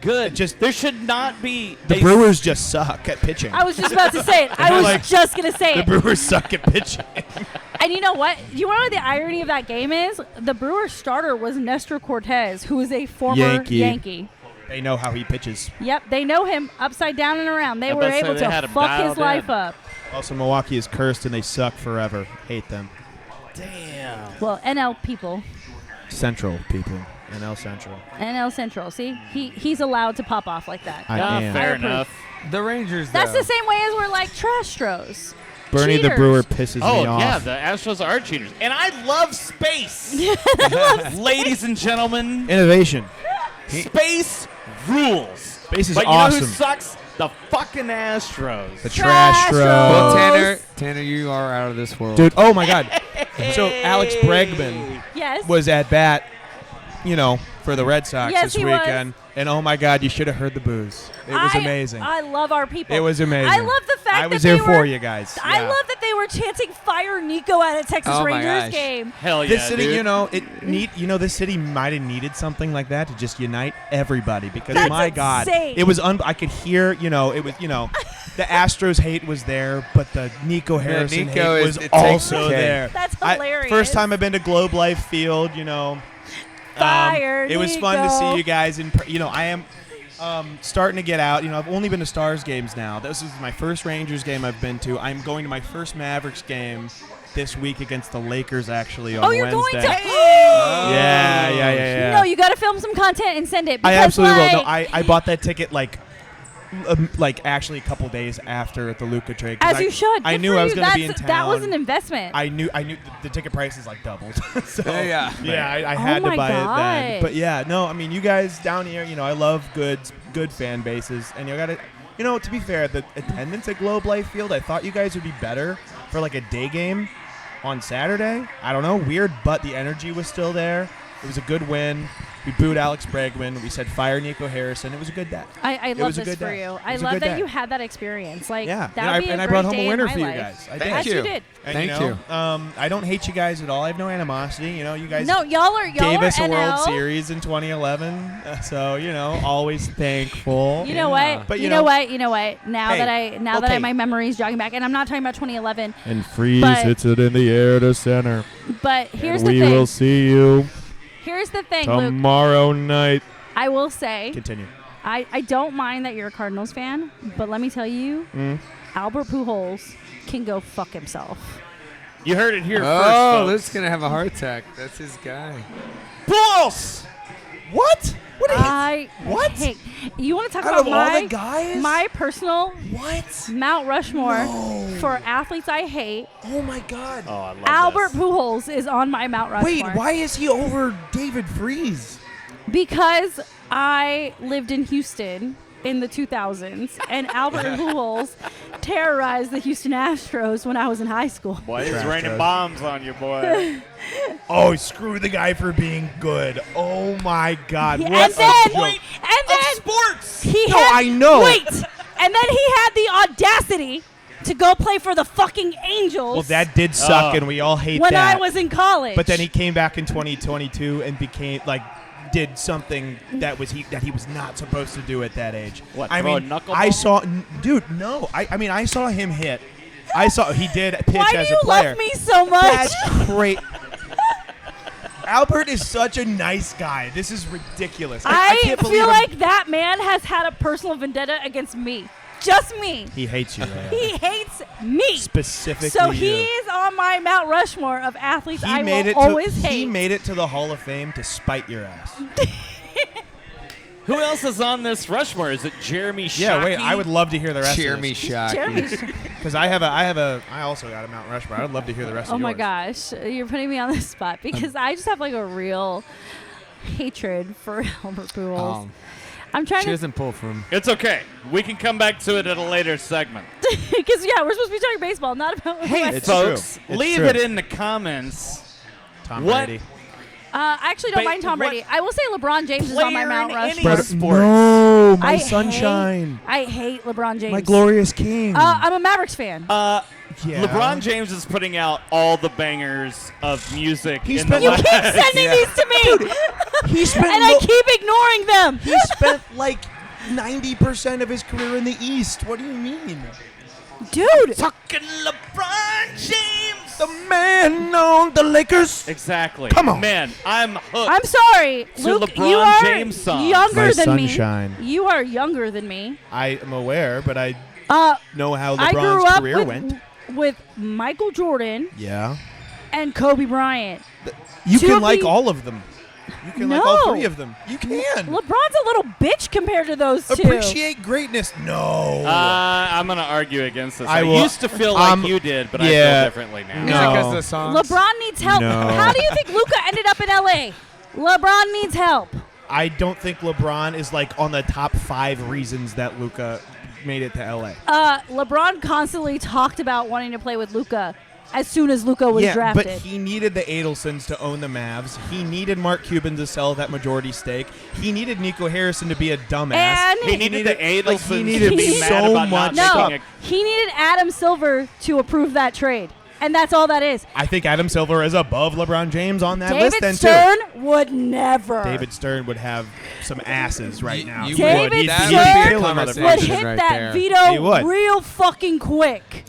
It just- there should not be The a- Brewers just suck at pitching. I was just about to say it. I was Like, just gonna say The it. Brewers suck at pitching. And you know what? You want to know what the irony of that game is? The Brewers starter was Nestor Cortez, who is a former Yankee. They know how he pitches. Yep, they know him upside down and around. They I were bet say able they had to him fuck his dialed life in. up. Also, Milwaukee is cursed and they suck forever. Hate them. Damn. Well, NL people, Central people. NL Central. NL Central. See, he's allowed to pop off like that. I Yeah, am. fair I approve. enough. The Rangers, That's though. the same way as we're like trash stros. Bernie the Cheaters. Brewer pisses Oh me off. yeah, the Astros are cheaters, and I love space. Ladies and gentlemen, Innovation. space rules. Space is but you awesome. know who sucks? The fucking Astros. The Trash trash Well, throw. Tanner, you are out of this world. Dude, oh my God. So Alex Bregman Yes. was at bat, for the Red Sox Yes, this he was. weekend. And oh my God, you should have heard the booze. It was amazing. I love our people. It was amazing. I love the fact I was that there they for were, you guys. I Yeah. love that they were chanting "Fire Nico" at a Texas Oh my Rangers gosh. game. Hell yeah, This city, dude. this city might have needed something like that to just unite everybody because That's my God, insane. it was. I could hear, it was, the Astros hate was there, but the Nico Harrison Nico hate is- was it takes also the cake. there. That's hilarious. First time I've been to Globe Life Field, Fire it was fun to see Nico. you guys. I am starting to get out. I've only been to Stars games now. This is my first Rangers game I've been to. I'm going to my first Mavericks game this week against the Lakers, actually, on Oh, you're Wednesday. going to? Yeah. No, you got to film some content and send it. I Because, absolutely will. No, like, I bought that ticket actually a couple days after the Luka trade. 'cause as you should. I Good knew for I was you. going to be in town. That was an investment. I knew the ticket prices doubled. So Yeah. I had Oh to my buy it then. God. But yeah, no, I mean you guys down here, I love good fan bases, and you got to, to be fair, the attendance at Globe Life Field, I thought you guys would be better for like a day game on Saturday. I don't know, weird, but the energy was still there. It was a good win. We booed Alex Bregman. We said fire Nico Harrison. It was a good day. I love was a this good for day. you. It I was a love good that day. you had that experience. Like Yeah, that would be a and I great brought home day a winner in my for you life. guys. I did. Thank Yes, you. you did. And, Thank you. I don't hate you guys at all. I have no animosity. You guys No, y'all are gave us a NL. World Series in 2011, so always thankful. You know what? But you know what? Now Hey, that okay. my memory is jogging back, and I'm not talking about 2011. And Freeze But- hits it in the air to center. But here's and the we thing. will see you Here's the thing, Luke. tomorrow night. I will say, Continue. I don't mind that you're a Cardinals fan, but let me tell you, Albert Pujols can go fuck himself. You heard it here Oh, first, Luke's folks. going to have a heart attack. That's his guy. Bulls! What? What? What? Hey, you want to talk Out about of all the guys? my personal What? Mount Rushmore No. for athletes I hate? Oh my God. Oh, I love Albert this. Pujols is on my Mount Rushmore. Wait, why is he over David Freeze? Because I lived in Houston in the 2000s, and Albert Pujols terrorized the Houston Astros when I was in high school. Boy, it's Trash raining talk. bombs on you, boy. Oh, screw the guy for being good. Oh my God. Yeah, What and a then, joke. and then Sports! he No, had, I know. Wait, and then he had the audacity to go play for the fucking Angels. Well, that did suck, Oh. and we all hate when that. I was in college. But then he came back in 2022 and did something that he was not supposed to do at that age. What, I throw a mean, knuckleball? I saw, dude, no. I saw him hit. He did pitch Why as do you a player. love me so much? That's great. Albert is such a nice guy. This is ridiculous. I I can't believe feel him. like that man has had a personal vendetta against me. Just me. He hates you, Rayya. He hates me. Specifically So you. he's on my Mount Rushmore of athletes I made will it always to, hate. He made it to the Hall of Fame to spite your ass. Who else is on this Rushmore? Is it Jeremy Shockey? Yeah, wait. I would love to hear the rest Jeremy of this. Shockey. Jeremy. Because I also got a Mount Rushmore. I would love to hear the rest Oh of my yours. gosh, you're putting me on the spot because I just have like a real hatred for Albert Pujols. I'm trying She to, doesn't pull from. It's okay. We can come back to it at a later segment. because we're supposed to be talking baseball, not about. Hey, It's folks, true. It's leave true. it in the comments. Tom What? Brady. I actually don't Ba- mind Tom what- Brady. I will say LeBron James is on my Player Mount in any Rushmore. sport. No, my I sunshine. I hate LeBron James. My glorious king. I'm a Mavericks fan. Yeah. LeBron James is putting out all the bangers of music. He's in the been- you last- keep sending Yeah. these to me, He spent and I keep ignoring them. he spent like 90% of his career in the East. What do you mean? Dude, Fucking LeBron James. The man on the Lakers. Exactly. Come on. Man, I'm hooked. I'm sorry, To Luke. LeBron You are James songs. younger My than sunshine. me. You are younger than me. I am aware, but I Uh, know how I grew LeBron's up career went. with Michael Jordan Yeah. and Kobe Bryant. You Two can of like the- all of them. You can like all No. three of them. You can. LeBron's a little bitch compared to those two. Appreciate greatness. No. I'm going to argue against this. I I will- used to feel like you did, but I feel yeah. differently now. Is No. it because of the songs? LeBron needs help. No. How do you think Luka ended up in LA? LeBron needs help. I don't think LeBron is like on the top 5 reasons that Luka made it to LA. LeBron constantly talked about wanting to play with Luka as soon as Luka was drafted. But he needed the Adelsons to own the Mavs. He needed Mark Cuban to sell that majority stake. He needed Nico Harrison to be a dumbass. And He needed the Adelsons he needed to be mad so about much not no, making he needed Adam Silver to approve that trade. And that's all that is. I think Adam Silver is above LeBron James on that David list then Stern too. would never. David Stern would have some asses right now. you He David would. He'd that be would be a killing conversation would motherfuckers. hit right that there. He veto would. real fucking quick.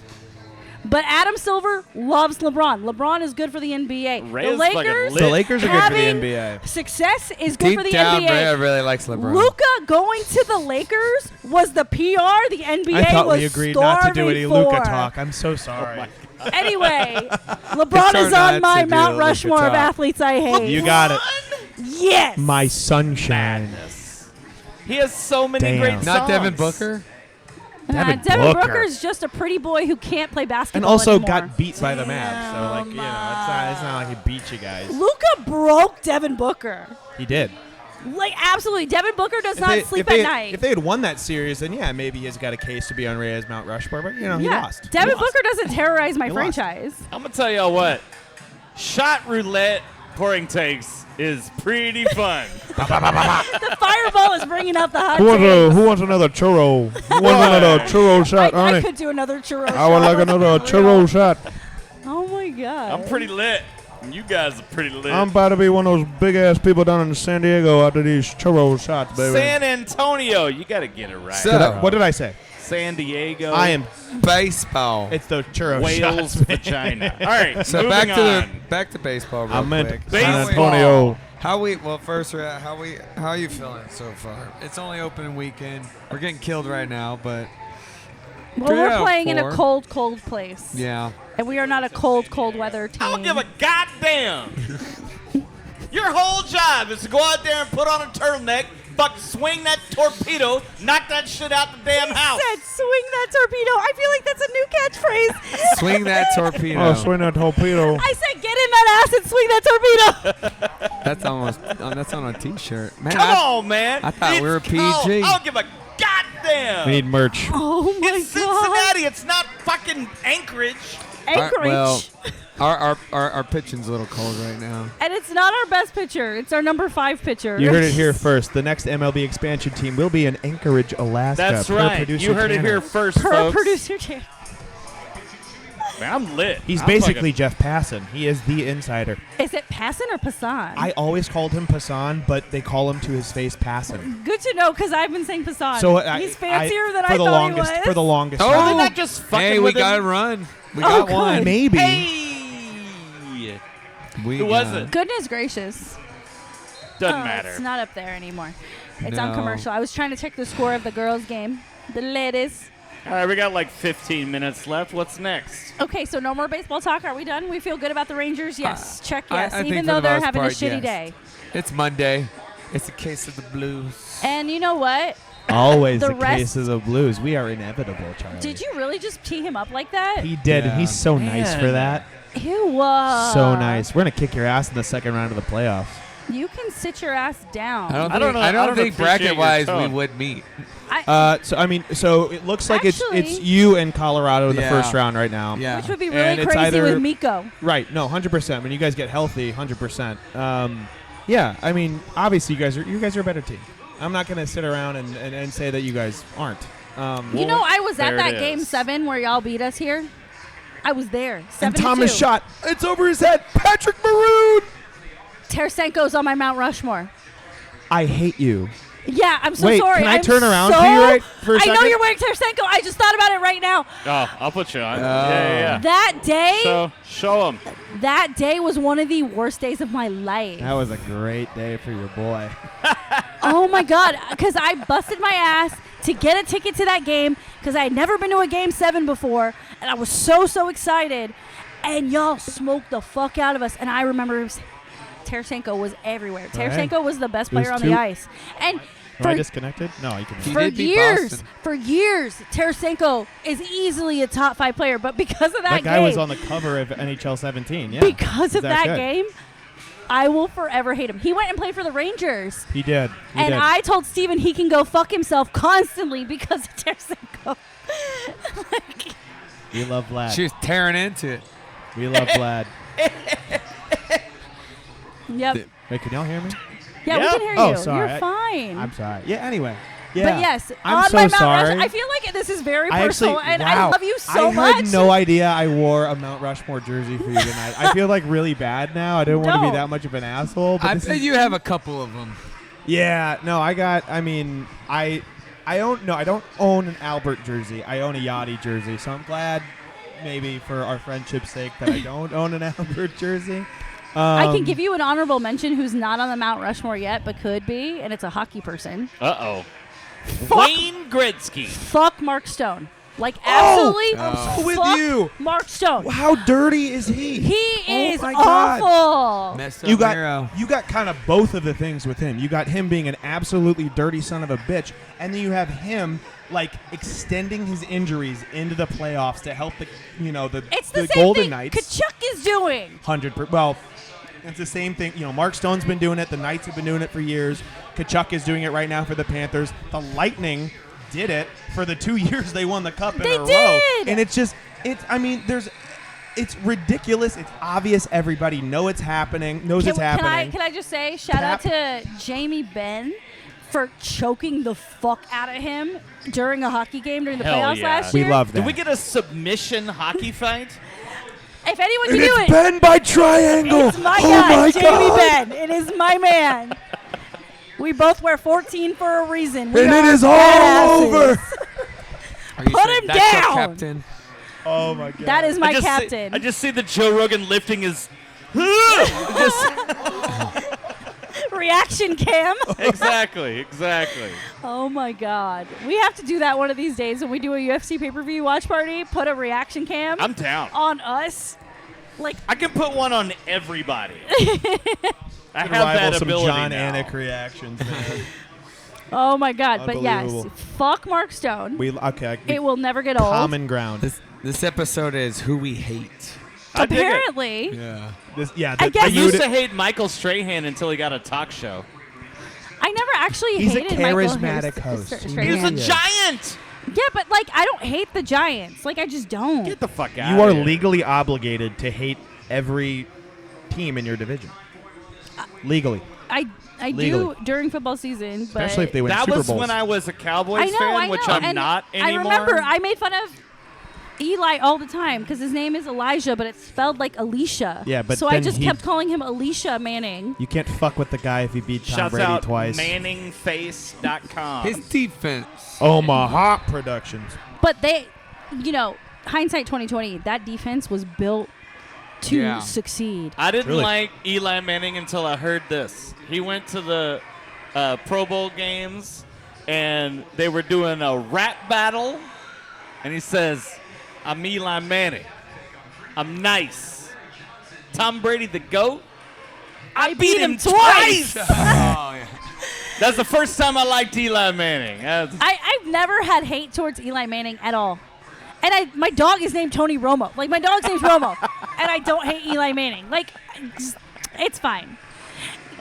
But Adam Silver loves LeBron. LeBron is good for the NBA. Rayya's the fucking Lakers, lit. The Lakers are good for the having NBA. success is good Deep for the down, NBA. Rayya really likes LeBron. Luka going to the Lakers was the PR the NBA I thought was we agreed not to do any starving Luka for. talk. I'm so sorry. Anyway, LeBron It's is hard on not my to do Mount Luka Rushmore of talk. athletes I hate. You got it. Yes. My sunshine. madness. He has so many Damn. great songs. Not Devin Booker. Devin Booker's just a pretty boy who can't play And basketball also anymore. got beat by the Mavs. So, like, you know, it's not like he beat you guys. Luka broke Devin Booker. He did. Like, absolutely. Devin Booker does not sleep at night. If they had won that series, then yeah, maybe he's got a case to be on Rayya's Mount Rushmore. But, you know, he lost. Devin He lost. Booker doesn't terrorize my He lost. franchise. I'm going to tell y'all what. Shot roulette pouring takes is pretty fun. The fireball is bringing out the hot Who takes. wants another churro? Who wants another churro shot, I honey? could do another churro I would like another churro shot. Oh, my God. I'm pretty lit. You guys are pretty lit. I'm about to be one of those big ass people down in San Diego after these churro shots, baby. San Antonio. You got to get it right. So- What did I say? San Diego. I am. Baseball. It's the churro Whales shots. vagina. All right. So moving back to baseball real I meant quick. San Baseball. Antonio. How are you feeling so far? It's only opening weekend. We're getting killed right now, but Well, 3 out we're of playing in a 4. cold, cold place. Yeah. And we are not a cold, cold weather team. I don't give a goddamn. Your whole job is to go out there and put on a turtleneck, fucking swing that torpedo, knock that shit out the damn house. Said swing that torpedo. I feel like that's a new catchphrase. Swing that torpedo. Oh, swing that torpedo. I said get in that ass and swing that torpedo. That's on a t-shirt. Man, Come on, man. I thought we were It's cold. PG. I don't give a goddamn. We need merch. Oh my It's God. Cincinnati. It's not fucking Anchorage. Anchorage. Our pitching's a little cold right now. And it's not our best pitcher. It's our number 5 pitcher. You heard it here first. The next MLB expansion team will be in Anchorage, Alaska. That's per right. producer You heard it Tanner. here first, Per folks. producer Tanner. Man, I'm lit. He's I'm basically fucking- Jeff Passan. He is the insider. Is it Passan or Passan? I always called him Passan, but they call him to his face Passan. Good to know because I've been saying Passan. So He's fancier than for I the thought longest, he was. For the longest Are time. they not just fucking Hey, we with got to him? run. We Oh, got good. one. Maybe. Hey. We Who was got- it? Goodness gracious. Doesn't Oh, matter. It's not up there anymore. It's on No. commercial. I was trying to check the score of the girls' game. The ladies. All right, we got like 15 minutes left. What's next? Okay, so no more baseball talk. Are we done? We feel good about the Rangers? Yes. Check I- yes. I think Even for though the they're most having part, a shitty yes. day. It's Monday. It's a case of the blues. And you know what? Always The the, rest- case of the Blues. We are inevitable, Charlie. Did you really just tee him up like that? He did, and Yeah. he's so nice for Man. that. Ew. So nice. We're gonna kick your ass in the second round of the playoffs. You can sit your ass down. I don't know- I I don't don't think appreciate your bracket-wise we tone. would meet. So it looks like Actually- it's you and Colorado in the Yeah. first round right now. Yeah. Which would be And really it's crazy either- with Miko. Right. No, 100%. When you guys get healthy, 100%. Yeah. I mean, obviously you guys are a better team. I'm not gonna sit around and say that you guys aren't. You know, I was at there that it game is. 7 where y'all beat us here. I was there. 7 and to Thomas 2. shot. It's over his head. Patrick Maroon. Tarasenko's on my Mount Rushmore. I hate you. Yeah, I'm so Wait, sorry. can I I'm turn around so, to you right for a I know second? you're wearing Tarasenko. I just thought about it right now. Oh, I'll put you on. Yeah. That day, So show them. that day was one of the worst days of my life. That was a great day for your boy. Oh my God, because I busted my ass to get a ticket to that game because I had never been to a game 7 before, and I was so excited, and y'all smoked the fuck out of us. And I remember Tarasenko was everywhere. All right. Tarasenko was the best player on There's the two. ice, and Am I for disconnected? No, you can. He for did beat years, Boston. Tarasenko is easily a top 5 player. But because of that, That guy game, was on the cover of NHL 17. Yeah. because He's of that good. game, I will forever hate him. He went and played for the Rangers, He did. He and did. I told Steven he can go fuck himself constantly because of Tarasenko. We love Vlad. She was tearing into it. We love Vlad. Yep. Wait, can y'all hear me? Yeah, we Yeah. can hear Oh, you. sorry. You're fine. I'm sorry. Yeah, anyway. Yeah. But yes, I'm on so my Mount sorry. Rushmore, I feel like this is very I personal, actually, and I wow. love you so I much. had no idea I wore a Mount Rushmore jersey for you tonight. I feel like really bad now. I didn't want to be No. that much of an asshole. But I this bet is- you have a couple of them. Yeah, no, I don't own an Albert jersey. I own a Yachty jersey. So I'm glad, maybe for our friendship's sake, that I don't own an Albert jersey. I can give you an honorable mention who's not on the Mount Rushmore yet, but could be, and it's a hockey person. Uh-oh. Fuck. Wayne Gretzky. Fuck Mark Stone. Like, absolutely I'm so with fuck you. Mark Stone. How dirty is he? He Oh is my God. awful. Messed up You hero. got kind of both of the things with him. You got him being an absolutely dirty son of a bitch, and then you have him like extending his injuries into the playoffs to help the It's the same Golden thing Knights. Kachuk is doing. 100%. Well, it's the same thing. Mark Stone's been doing it. The Knights have been doing it for years. Kachuk is doing it right now for the Panthers. The Lightning did it for the 2 years they won the cup in They a row. did! And it's ridiculous. It's obvious. Everybody knows it's happening. Can I just say shout out to Jamie Benn for choking the fuck out of him during a hockey game during the Hell playoffs yeah. last We year? love that. Did we get a submission hockey fight? If anyone can do it, Ben by triangle. it's my Oh guy, my Jamie God. Benn. It is my man. We both wear 14 for a reason. We And are it is all badasses. over. Are you Put saying him that's your down. captain? Oh my God. That is my I captain. just see the Joe Rogan lifting his. Reaction cam. Exactly. Oh my God. We have to do that one of these days when we do a UFC pay-per-view watch party. Put a reaction cam I'm down. on us. Like, I can put one on everybody. I have Rival that some ability John now. Anik reactions. Man. oh my God. But yes, Unbelievable. fuck Mark Stone. It will never get old. common ground. This episode is who we hate. I dig it. Apparently. Yeah. I guess- I used to hate Michael Strahan until he got a talk show. I never actually He's a hated Michael charismatic host. Strahan. He was a Yeah. giant. Yeah, but like I don't hate the Giants. Like I just don't. Get the fuck out. You are of here. legally obligated to hate every team in your division. Legally. I Legally. do during football season, but Especially if they win That Super was Bowls. when I was a Cowboys I know, fan, I know. which I'm and not anymore. I remember I made fun of Eli all the time because his name is Elijah, but it's spelled like Alicia. Yeah, but so I then just he- kept calling him Alicia Manning. You can't fuck with the guy if he beat Tom Shouts Brady out twice. manningface.com. His defense. Omaha Productions. But they, hindsight 2020, that defense was built to Yeah. succeed. I didn't Really? like Eli Manning until I heard this. He went to the Pro Bowl games, and they were doing a rap battle, and he says, I'm Eli Manning. I'm nice. Tom Brady the GOAT? I beat him twice! Oh, yeah. That's the first time I liked Eli Manning. I've never had hate towards Eli Manning at all. And my dog is named Tony Romo. Like, my dog's name's Romo. And I don't hate Eli Manning. Like, it's fine.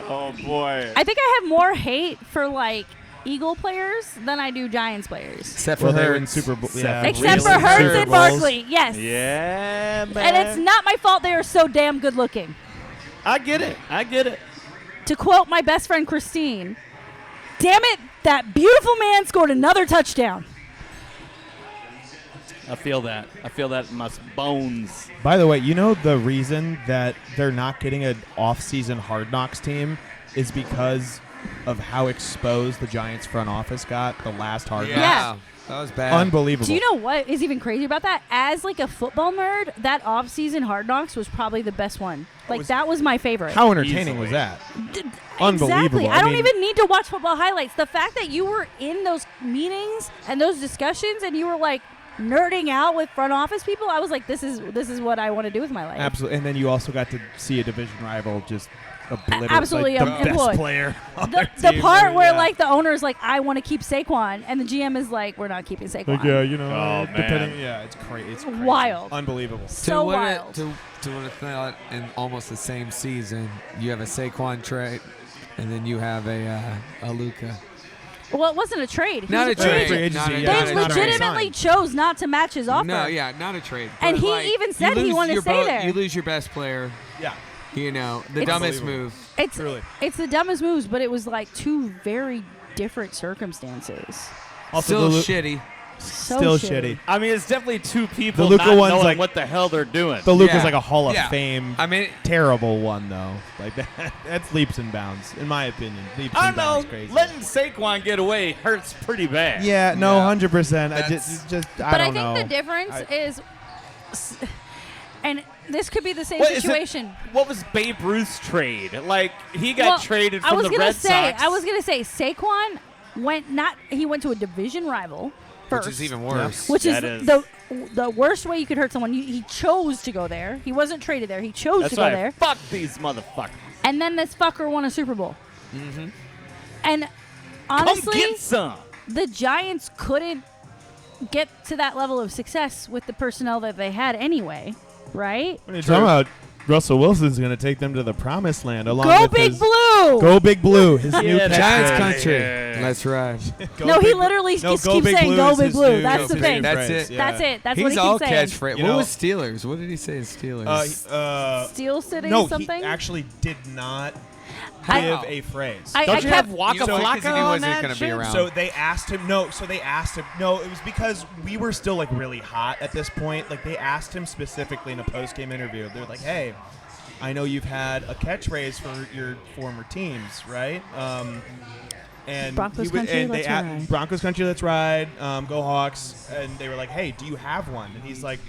Oh, boy. I think I have more hate for, like, Eagle players than I do Giants players. Except For for her in Hurts. Super Bowl. Yeah. Except for Really? Hurts Super and Bowls. Barkley. Yes. Yeah, man. And it's not my fault they are so damn good looking. I get it. To quote my best friend Christine, damn it, that beautiful man scored another touchdown. I feel that in my bones. By the way, the reason that they're not getting an off-season Hard Knocks team is because of how exposed the Giants front office got the last Hard Knocks. Yeah. That was bad. Unbelievable. Do you know what is even crazy about that? As like a football nerd, that off-season Hard Knocks was probably the best one. Like that was my favorite. How entertaining Easily. was that? Exactly. Unbelievable. I don't mean, even need to watch football highlights. The fact that you were in those meetings and those discussions and you were like nerding out with front office people, I was like, this is what I want to do with my life. Absolutely. And then you also got to see a division rival just obliterate Absolutely like, the employed. best player on The their team. part where Yeah. like the owner is like, I want to keep Saquon, and the GM is like, we're not keeping Saquon. Like, yeah, Oh, depending. man. Yeah, it's crazy. It's crazy. Wild. Unbelievable. So wild. To would have thought in almost the same season, you have a Saquon trade, and then you have a Luka. Well, it wasn't a trade. He Not was a trade. Free agency, Not a yeah, They it's not a legitimately re-sign. chose not to match his offer. No, yeah, not a trade. And But, he like, even you said he lose wanted to your stay there. You lose your best player. Yeah. You know, the It's dumbest unbelievable. move. It's Truly. it's the dumbest moves, but it was like two very different circumstances. Still the Lu- shitty. So Still shitty. shitty. I mean, it's definitely two people The Luka not one's knowing like- what the hell they're doing. The Luke Yeah. is like a Hall of Yeah. Fame. I mean, Terrible one though. Like that's leaps and bounds, in my opinion. Leaps I and don't know. bounds crazy. Letting Saquon get away hurts pretty bad. Yeah, no, Yeah. 100%. I That's- just I But don't I think know. the difference is, and this could be the same What is it- situation. What was Babe Ruth's trade? Like he got Well, traded I from was the gonna Red say, Sox. I was gonna say Saquon he went to a division rival first, which is even worse. which That is is. the worst way you could hurt someone. He chose to go there. He wasn't traded there. He chose That's to go right. there. Fuck these motherfuckers. And then this fucker won a Super Bowl. Mm-hmm. And Come honestly, get some. the Giants couldn't get to that level of success with the personnel that they had anyway, right? What are you talking about? Russell Wilson's going to take them to the promised land along Go with Big his Blue! Go Big Blue, his new Yeah, Giants catchphrase. country. Yeah. Let's ride. Go No, he Big- literally No, just Go keeps Big saying Blue Go is Big his Blue. new That's the catchphrase. thing. That's it. Yeah. That's it. That's He's what he all keeps saying. catchphrase. You What know- was Steelers? What did he say in Steelers? Steel City no, something? he actually did not I- give a phrase. I Don't you kept- have Waka You know, 'cause Flocka he on wasn't that gonna be shit? around. So they asked him. No, it was because we were still like really hot at this point. Like they asked him specifically in a post-game interview. They're like, "Hey, I know you've had a catchphrase for your former teams, right?" And Broncos he would- country, and they let's a- ride. Broncos country, let's ride. Go Hawks! And they were like, "Hey, do you have one?" And he's like,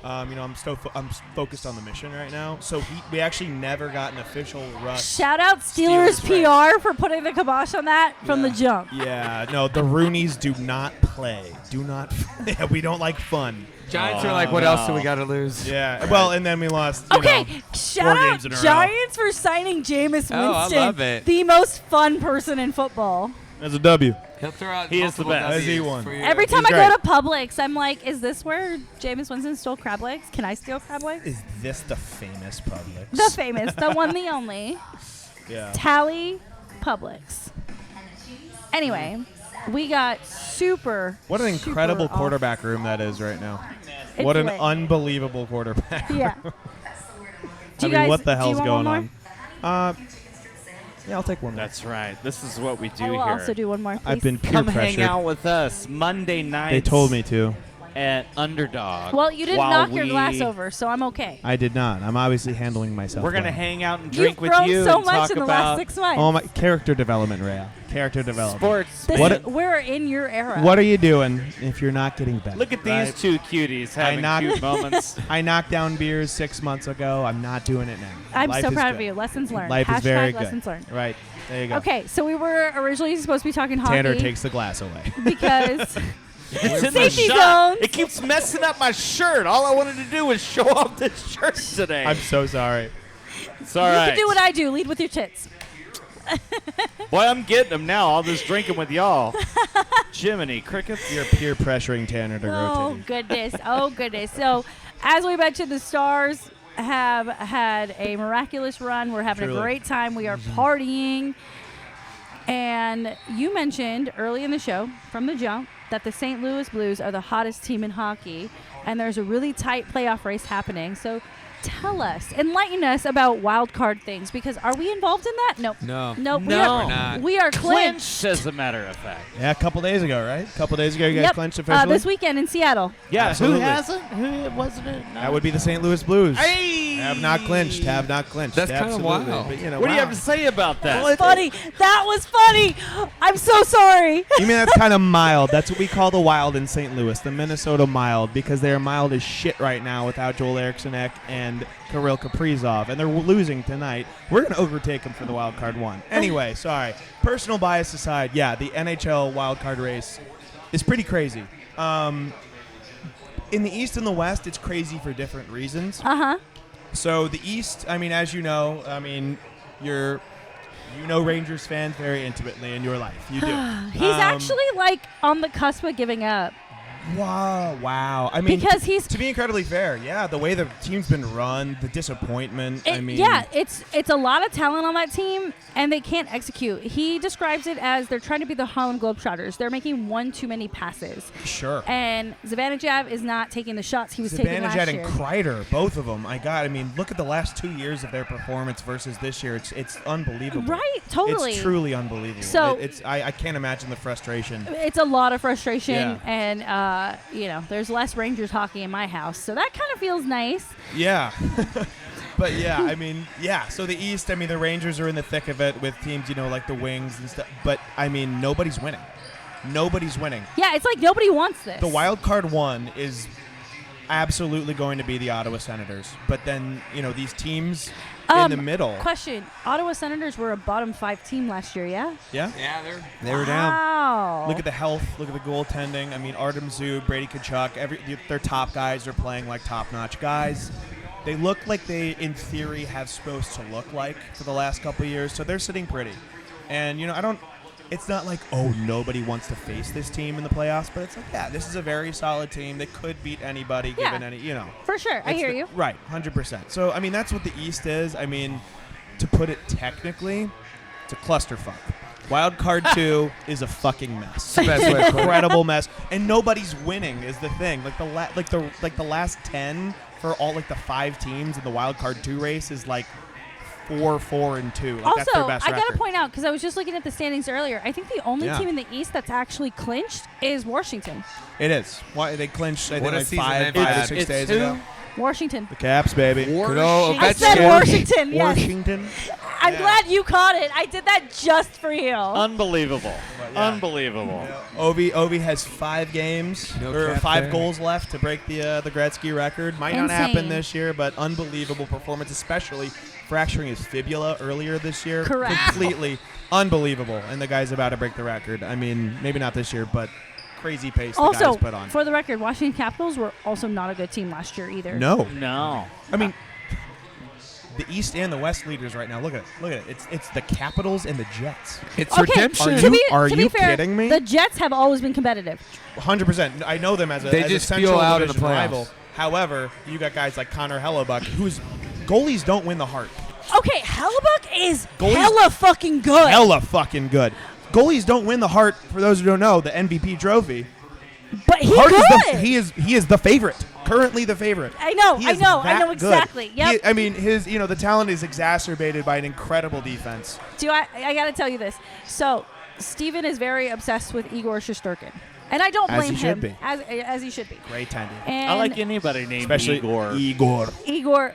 I'm focused on the mission right now." So we actually never got an official Russ. Shout out Steelers Steelers PR for putting the kibosh on that from the jump. Yeah, no, the Roonies do not play. Do not. Yeah, we don't like fun. Giants are like, what else do we got to lose? Yeah. Well, and then we lost. Okay, know, shout 4 out games in a row. Giants for signing Jameis Winston, Oh, I love it. the most fun person in football. That's a W. He'll throw out He is the multiple best. W's He won. for you. Every time He's I go great. to Publix, I'm like, is this where Jameis Winston stole crab legs? Can I steal crab legs? Is this the famous Publix? The famous, the one, the only. Yeah. Tally Publix. Anyway, we got super. What an super incredible off. quarterback room that is right now. It's What an lit. unbelievable quarterback. Yeah. I Do you mean, guys- what the do you hell's want going one on? Yeah, I'll take one more. That's right. This is what we do I will here. also do one more, please. I've been peer Come pressured. hang out with us Monday nights. They told me to. at Underdog. Well, you didn't while knock your we- glass over, so I'm okay. I did not. I'm obviously handling myself. We're gonna well. hang out and drink You've with grown you so and much talk in the about last 6 months. Oh my character development, Rayya. Character development. sports. This What is- we're in your era. What are you doing if you're not getting better? Look at these right? two cuties having knocked- cute moments. I knocked down beers 6 months ago. I'm not doing it now. I'm Life so is proud good. of you. Lessons learned. Life Hashtag is very lessons good. learned. Right. There you go. Okay, so we were originally supposed to be talking hockey. Tanner takes the glass away. because It's in the Safety shot. zones. It keeps messing up my shirt. All I wanted to do was show off this shirt today. I'm so sorry. It's all you right. can do what I do. Lead with your tits. Boy, I'm getting them now. All this drinking with y'all. Jiminy crickets. You're peer pressuring Tanner to Oh rotate. goodness! Oh goodness! So, as we mentioned, the Stars have had a miraculous run. We're having Truly. a great time. We are partying. And you mentioned early in the show, from the jump, that the St. Louis Blues are the hottest team in hockey, and there's a really tight playoff race happening. So, tell us, enlighten us about wild card things, because are we involved in that? Nope. No. Nope. No. We're not. We are clinched. Clinched, as a matter of fact. Yeah, a couple days ago, right? A couple days ago, you guys Yep. clinched officially. This weekend in Seattle. Yeah, Absolutely. who hasn't? Who wasn't it? No. That would be the St. Louis Blues. Hey! Have not clinched. Have not clinched. That's kinda Absolutely. wild. But, you know, What do you wow. have to say about that? That was funny. That was funny. I'm so sorry. You mean that's kind of mild? That's what we call the Wild in St. Louis, the Minnesota Mild, because they're mild as shit right now without Joel Eriksson Ek and Kirill Kaprizov, and they're losing tonight. We're going to overtake them for the wild card one. Anyway, sorry. Personal bias aside, yeah, the NHL wild card race is pretty crazy. In the East and the West, it's crazy for different reasons. Uh-huh. So the East, I mean, as you know, you know Rangers fans very intimately in your life. You do. He's actually like on the cusp of giving up. Wow. I mean, Because he's to be incredibly fair, yeah, the way the team's been run, the disappointment. I mean, yeah, it's a lot of talent on that team, and they can't execute. He describes it as they're trying to be the Harlem Globetrotters. They're making one too many passes. sure. And Zibanejad is not taking the shots he was taking last Zibanejad and year. Kreider, both of them. I mean, look at the last 2 years of their performance versus this year. It's unbelievable. Right, totally. It's truly unbelievable. So- I can't imagine the frustration. It's a lot of frustration, Yeah. and there's less Rangers hockey in my house, so that kind of feels nice. Yeah. But yeah, I mean, yeah. So the East, I mean, the Rangers are in the thick of it with teams, like the Wings and stuff. But I mean, nobody's winning. Nobody's winning. Yeah, it's like nobody wants this. The wild card one is absolutely going to be the Ottawa Senators. But then, these teams in the middle. Question: Ottawa Senators were a bottom 5 team last year, yeah? Yeah? Yeah, They were down. Wow. Look at the health. Look at the goaltending. I mean, Artem Zub, Brady Tkachuk, their top guys are playing like top-notch guys. They look like they, in theory, have supposed to look like for the last couple of years. So they're sitting pretty. And, it's not like, nobody wants to face this team in the playoffs. But it's like, yeah, this is a very solid team. They could beat anybody Yeah. given any, For sure, I It's hear you. Right, 100%. So, I mean, that's what the East is. I mean, to put it technically, it's a clusterfuck. Wild Card 2 is a fucking mess. the best way to put it. Incredible mess, and nobody's winning is the thing. Like the last 10 for all the 5 teams in the Wild Card 2 race is 4-4-2. That's their Also, best I got to record. point out, because I was just looking at the standings earlier, I think the only Yeah. team in the East that's actually clinched is Washington. It is. Why they clinched? I What think a like season five they've or had. 6 days who? ago. Washington. The Caps, baby. Good old I said Ovechkin. Washington, yes. Washington. I'm Yeah. glad you caught it. I did that just for you. Unbelievable. yeah. Unbelievable. Ovi has 5 games No or cap 5 there. goals left to break the Gretzky record. Might not Insane. happen this year, but unbelievable performance, especially fracturing his fibula earlier this year. Correct. Completely unbelievable. And the guy's about to break the record. I mean, maybe not this year, but crazy pace the Also, guy's put on. for the record, Washington Capitals were also not a good team last year either. No. No. I mean, the East and the West leaders right now. Look at it. Look at it. It's the Capitals and the Jets. It's Okay, redemption. Are to be you fair, kidding me? The Jets have always been competitive. 100%. I know them as a, They as just a central feel out in the division playoffs. rival. However, you got guys like Connor Hellebuck, whose goalies don't win the Hart. Okay, Hellebuck is Goalies- hella fucking good. Hella fucking good. Goalies don't win the Hart. For those who don't know, the MVP trophy. But he's Hart good. he is the favorite. Currently the favorite. I know, He I is know that good. exactly. Yep. I mean, his the talent is exacerbated by an incredible defense. I got to tell you this. So, Steven is very obsessed with Igor Shesterkin. And I don't As blame he should him. be. As he should be. Great tendy. And I like anybody named Especially Igor. Igor,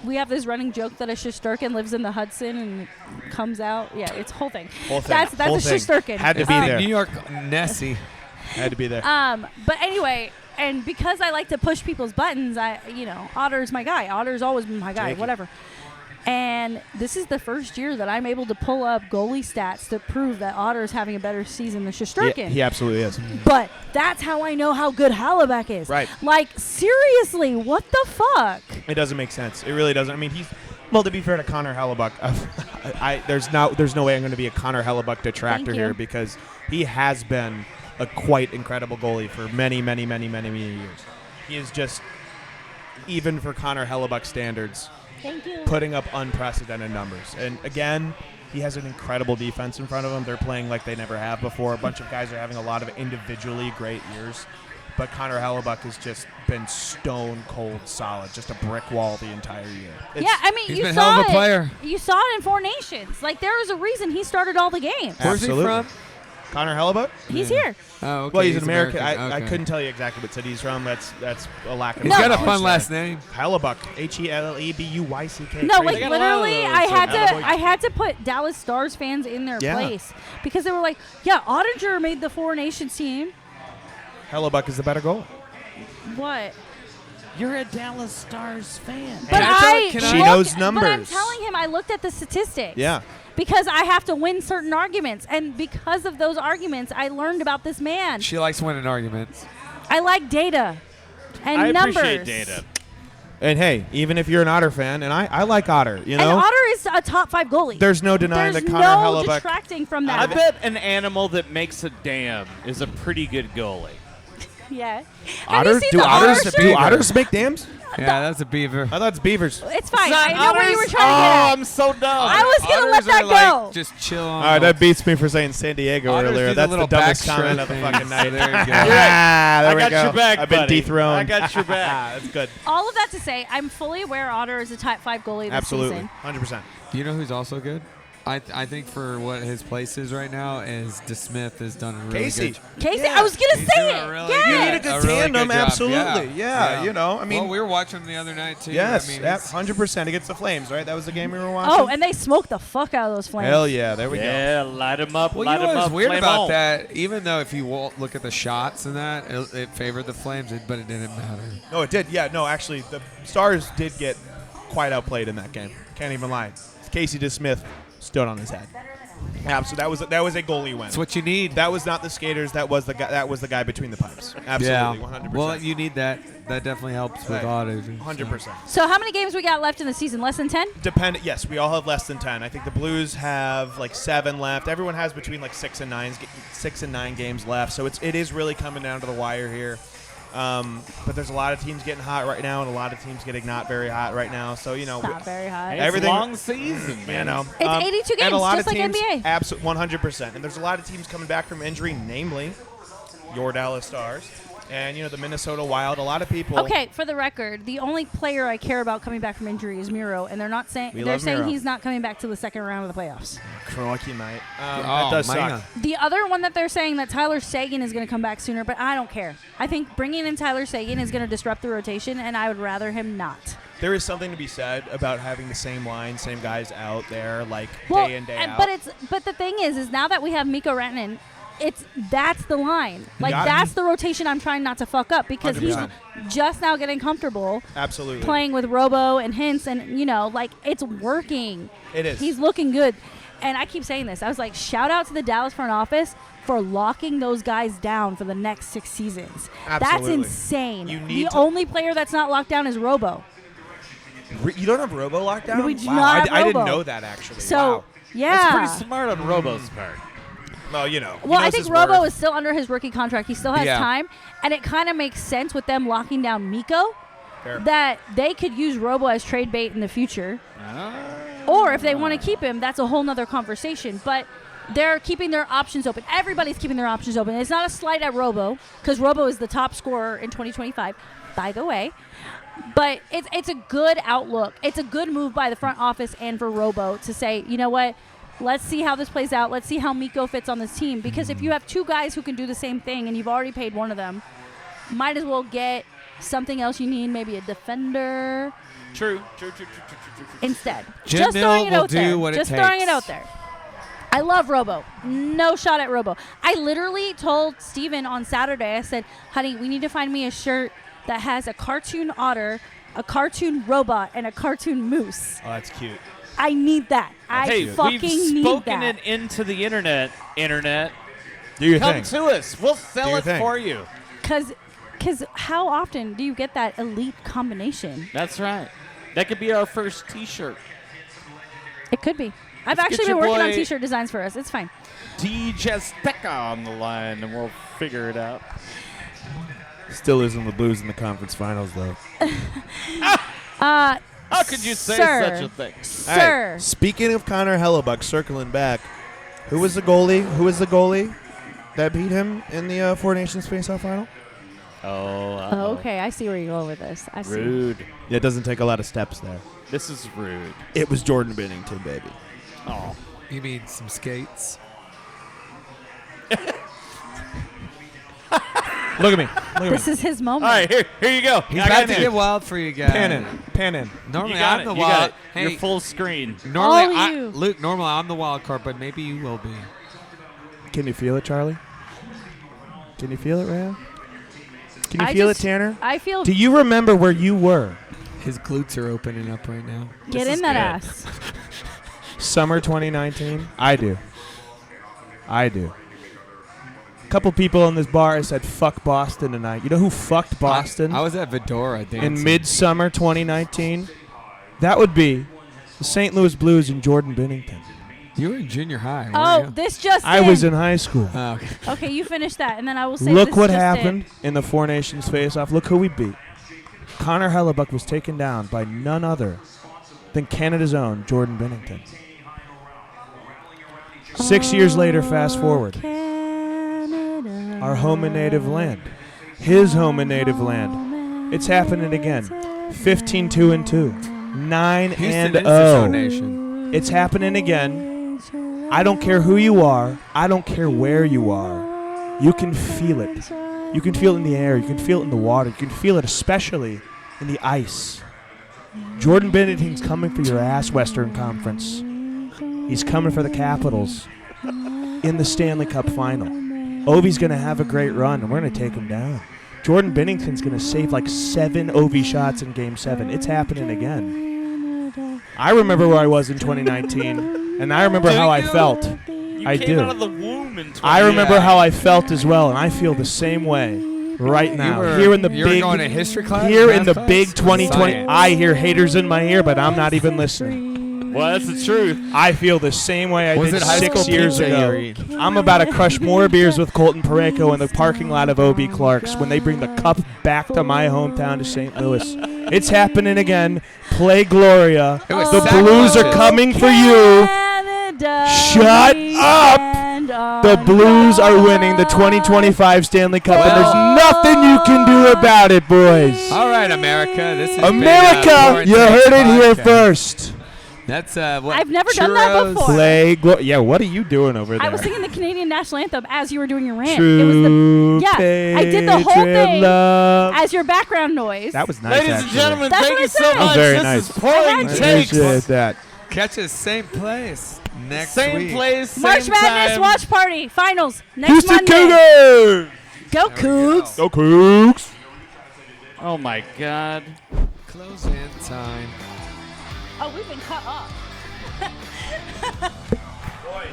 we have this running joke that a Shesterkin lives in the Hudson and comes out. Yeah, it's a whole thing. Whole thing. That's Whole a thing. Shesterkin. Had to be It's the there. New York Nessie. Had to be there. But anyway, and because I like to push people's buttons, Otter's my guy. Otter's always been my guy, Thank you. whatever. And this is the first year that I'm able to pull up goalie stats to prove that Otter's having a better season than Shesterkin. He absolutely is. But that's how I know how good Hallebeck is. Right. Like, seriously, what the fuck? It doesn't make sense. It really doesn't. I mean, to be fair to Connor Hellebuck, there's no way I'm going to be a Connor Hellebuck detractor Thank you. here because he has been a quite incredible goalie for many, many, many, many, many years. He is just, even for Connor Hellebuck standards, Thank you. putting up unprecedented numbers. And again, he has an incredible defense in front of him. They're playing like they never have before. A bunch of guys are having a lot of individually great years. But Connor Hellebuck has just been stone cold solid, just a brick wall the entire year. Yeah, I mean, He's you been saw hell of a it. player. You saw it in Four Nations. Like, there was a reason he started all the games. Where's he Absolutely. from? Connor Hellebuck? He's here. Oh, okay. Well, he's an American. I Okay. couldn't tell you exactly what city he's from. That's a lack of He's No. got a knowledge fun there. last name. Hellebuck, Hellebuck. No, They like got a lot of literally, those I in had Alabama. I had to put Dallas Stars fans in their Yeah. place because they were like, "Yeah, Ottinger made the Four Nations team." Hellebuck is the better goal. What? You're a Dallas Stars fan. But She knows But I'm numbers. telling him I looked at the statistics. Yeah. Because I have to win certain arguments, and because of those arguments, I learned about this man. She likes winning arguments. I like data and I numbers. appreciate data. And hey, even if you're an Otter fan, and I like Otter, you And know, Otter is a top 5 goalie. there's no denying There's that Connor no Hellebuck. detracting from I that. bet an animal that makes a dam is a pretty good goalie. Yeah. Have you Otters? seen Do the otter otters? shirt? Do otters make dams? Yeah, that's a beaver. I thought it's beavers. It's fine. Not I know where you were otters? trying to get at. I'm so dumb. I was going to let Otters that are like go. just chill on. All right, that beats me for saying San Diego Otters earlier. do the That's the little dumbest backstroke comment of the thing, fucking so night. there you go. Ah, there I we got go. your back, I've been buddy. dethroned. I got your back. That's good. All of that to say, I'm fully aware Otter is a top 5 goalie this Absolutely. season. 100%. You know who's also good? I think for what his place is right now is DeSmith has done a really Casey. good. Casey, Yeah. I was going to He's say doing it. a really yeah. good- You need a good really tandem, good job. absolutely. Yeah, you know, I mean, well, we were watching him the other night too. yes, I mean, it's- 100% against the Flames, right? That was the game we were watching. Oh, and they smoked the fuck out of those Flames. hell yeah, there we go. Yeah, light him up, Well, light you know him what's up. weird flame about on. that? Even though if you look at the shots and that, it favored the Flames, but it didn't matter. No, it did. Yeah, no, actually, the Stars did get quite outplayed in that game. Can't even lie. Casey DeSmith stood on his head. Absolutely, that was a goalie win. It's what you need. That was not the skaters. That was the guy. That was the guy between the pipes. Absolutely, 100%. Well, you need that. That definitely helps with Right. autos. 100%. So how many games we got left in the season? Less than 10? Yes, we all have less than 10. I think the Blues have like 7 left. Everyone has between like 6 and 9 games left. So it is really coming down to the wire here. But there's a lot of teams getting hot right now, and a lot of teams getting not very hot right now. So Not very high. Hey, everything- it's long season, man. you know, It's 82 and a games, lot just of like teams, NBA. Absolutely, 100%. And there's a lot of teams coming back from injury, namely your Dallas Stars and the Minnesota Wild. A lot of people. Okay, for the record, the only player I care about coming back from injury is Miro, and they're not saying We they're love saying Miro. he's not coming back to the second round of the playoffs. Crikey, mate. That Oh, does man. suck. The other one that they're saying that Tyler Seguin is going to come back sooner, but I don't care. I think bringing in Tyler Seguin is going to disrupt the rotation, and I would rather him not. There is something to be said about having the same line, same guys out there, like Well, day in, day and- out. but the thing is now that we have Mikko Rantanen, that's the line. Like got that's the rotation I'm trying not to fuck up because he's 100%. just now getting comfortable Absolutely. playing with Robo and Hintz, and like it's working. It is. He's looking good. And I keep saying this. I was like, shout out to the Dallas front office for locking those guys down for the next 6 seasons. That's Absolutely. insane. You need The to- only player that's not locked down is Robo. You don't have Robo locked down? We do wow, not have I didn't Robo. know that actually. So, wow. yeah. That's pretty smart on Robo's part. Well, he Well, I knows think his Robo worth. is still under his rookie contract. He still has Yeah. time, and it kind of makes sense with them locking down Mikko Fair. that they could use Robo as trade bait in the future. Or if they want to keep him, that's a whole nother conversation. But they're keeping their options open. Everybody's keeping their options open. It's not a slight at Robo because Robo is the top scorer in 2025, by the way. But it's a good outlook. It's a good move by the front office and for Robo to say, you know what? Let's see how this plays out. Let's see how Mikko fits on this team. Because if you have 2 guys who can do the same thing and you've already paid one of them, might as well get something else you need, maybe a defender True. instead. Jim Just throwing Mill it will out there. do what it Just throwing it takes. out there. I love Robo. No shot at Robo. I literally told Steven on Saturday, I said, honey, we need to find me a shirt that has a cartoon otter, a cartoon robot, and a cartoon moose. Oh, that's cute. I need that. I Hey, fucking we've need spoken that. it into the internet. Do your Come thing. to us. We'll sell your it thing. for you. Because how often do you get that elite combination? That's right. That could be our first T-shirt. It could be. I've Let's actually get been your working on boy- T-shirt designs for us. It's fine. Tejesteca on the line, and we'll figure it out. Still isn't the Blues in the conference finals, though. How could you say Sir. such a thing? Sir. Hey, speaking of Connor Hellebuck, circling back, who was the goalie that beat him in the Four Nations Face-Off final? Oh, Oh, okay, I see where you're going with this. I see. Rude. Yeah, it doesn't take a lot of steps there. This is rude. It was Jordan Binnington, baby. Oh. You mean some skates? Look at me. This is his moment. All right, here you go. He's I about got to it. get wild for you guys. Pan in. Normally You got I'm it. the You got wild. it. Hey, You're full screen. normally All you. Luke. Normally I'm the wild card, but maybe you will be. Can you feel it, Charlie? Can you feel it, Rayya? Can you I feel just- it, Tanner? I feel. Do you remember where you were? His glutes are opening up right now. Get This in is that good. ass. Summer 2019? I do. Couple people in this bar said, fuck Boston tonight. You know who fucked Boston I was at Vidora dancing. in midsummer 2019? That would be the St. Louis Blues and Jordan Binnington. You were in junior high. Oh, weren't you? this just I in. was in high school. Oh, okay. Okay, you finish that, and then I will say Look this what just happened in the Four Nations face-off. Look who we beat. Connor Hellebuck was taken down by none other than Canada's own Jordan Binnington. 6 years later, fast forward. Our home and native land. His home and native land. It's happening again. 15-2-2. 9 Houston and is its own 0. nation. It's happening again. I don't care who you are. I don't care where you are. You can feel it. You can feel it in the air. You can feel it in the water. You can feel it especially in the ice. Jordan Binnington's coming for your ass, Western Conference. He's coming for the Capitals in the Stanley Cup final. Ovi's going to have a great run, and we're going to take him down. Jordan Binnington's going to save like 7 Ovi shots in Game 7. It's happening again. I remember where I was in 2019, and I remember how I felt. I came do. out of the womb in I remember how I felt as well, and I feel the same way right now. Here in the you were big, going to history class? here in the math big class? 2020, Science. I hear haters in my ear, but I'm not even listening. Well, that's the truth. I feel the same way I Was did it high 6 school years pizza you were ago. eating? I'm about to crush more beers with Colton Pareko in the parking lot of OB Clark's when they bring the cup back to my hometown to St. Louis. It's happening again. Play Gloria. It was The Blues are sacrilege. coming for you. Shut up! The Blues are winning the 2025 Stanley Cup, and there's nothing you can do about it, boys. All right, America. This is America, you heard it here first. That's what I've never done that churros- before. Play Gloria. Yeah, what are you doing over there? I was singing the Canadian national anthem as you were doing your rant. True It was I did the whole patriot thing love. as your background noise. That was nice, Ladies and actually. gentlemen, That's thank what you I so said. much. Very This nice. is Pouring I I Takes. appreciate that. Catch us same place next Same week. place, same March Madness time. watch party finals next Houston Monday. Cougars! Go Cougs! Go Cougs! Oh my God. Close in time. Oh, we've been cut off. Boy.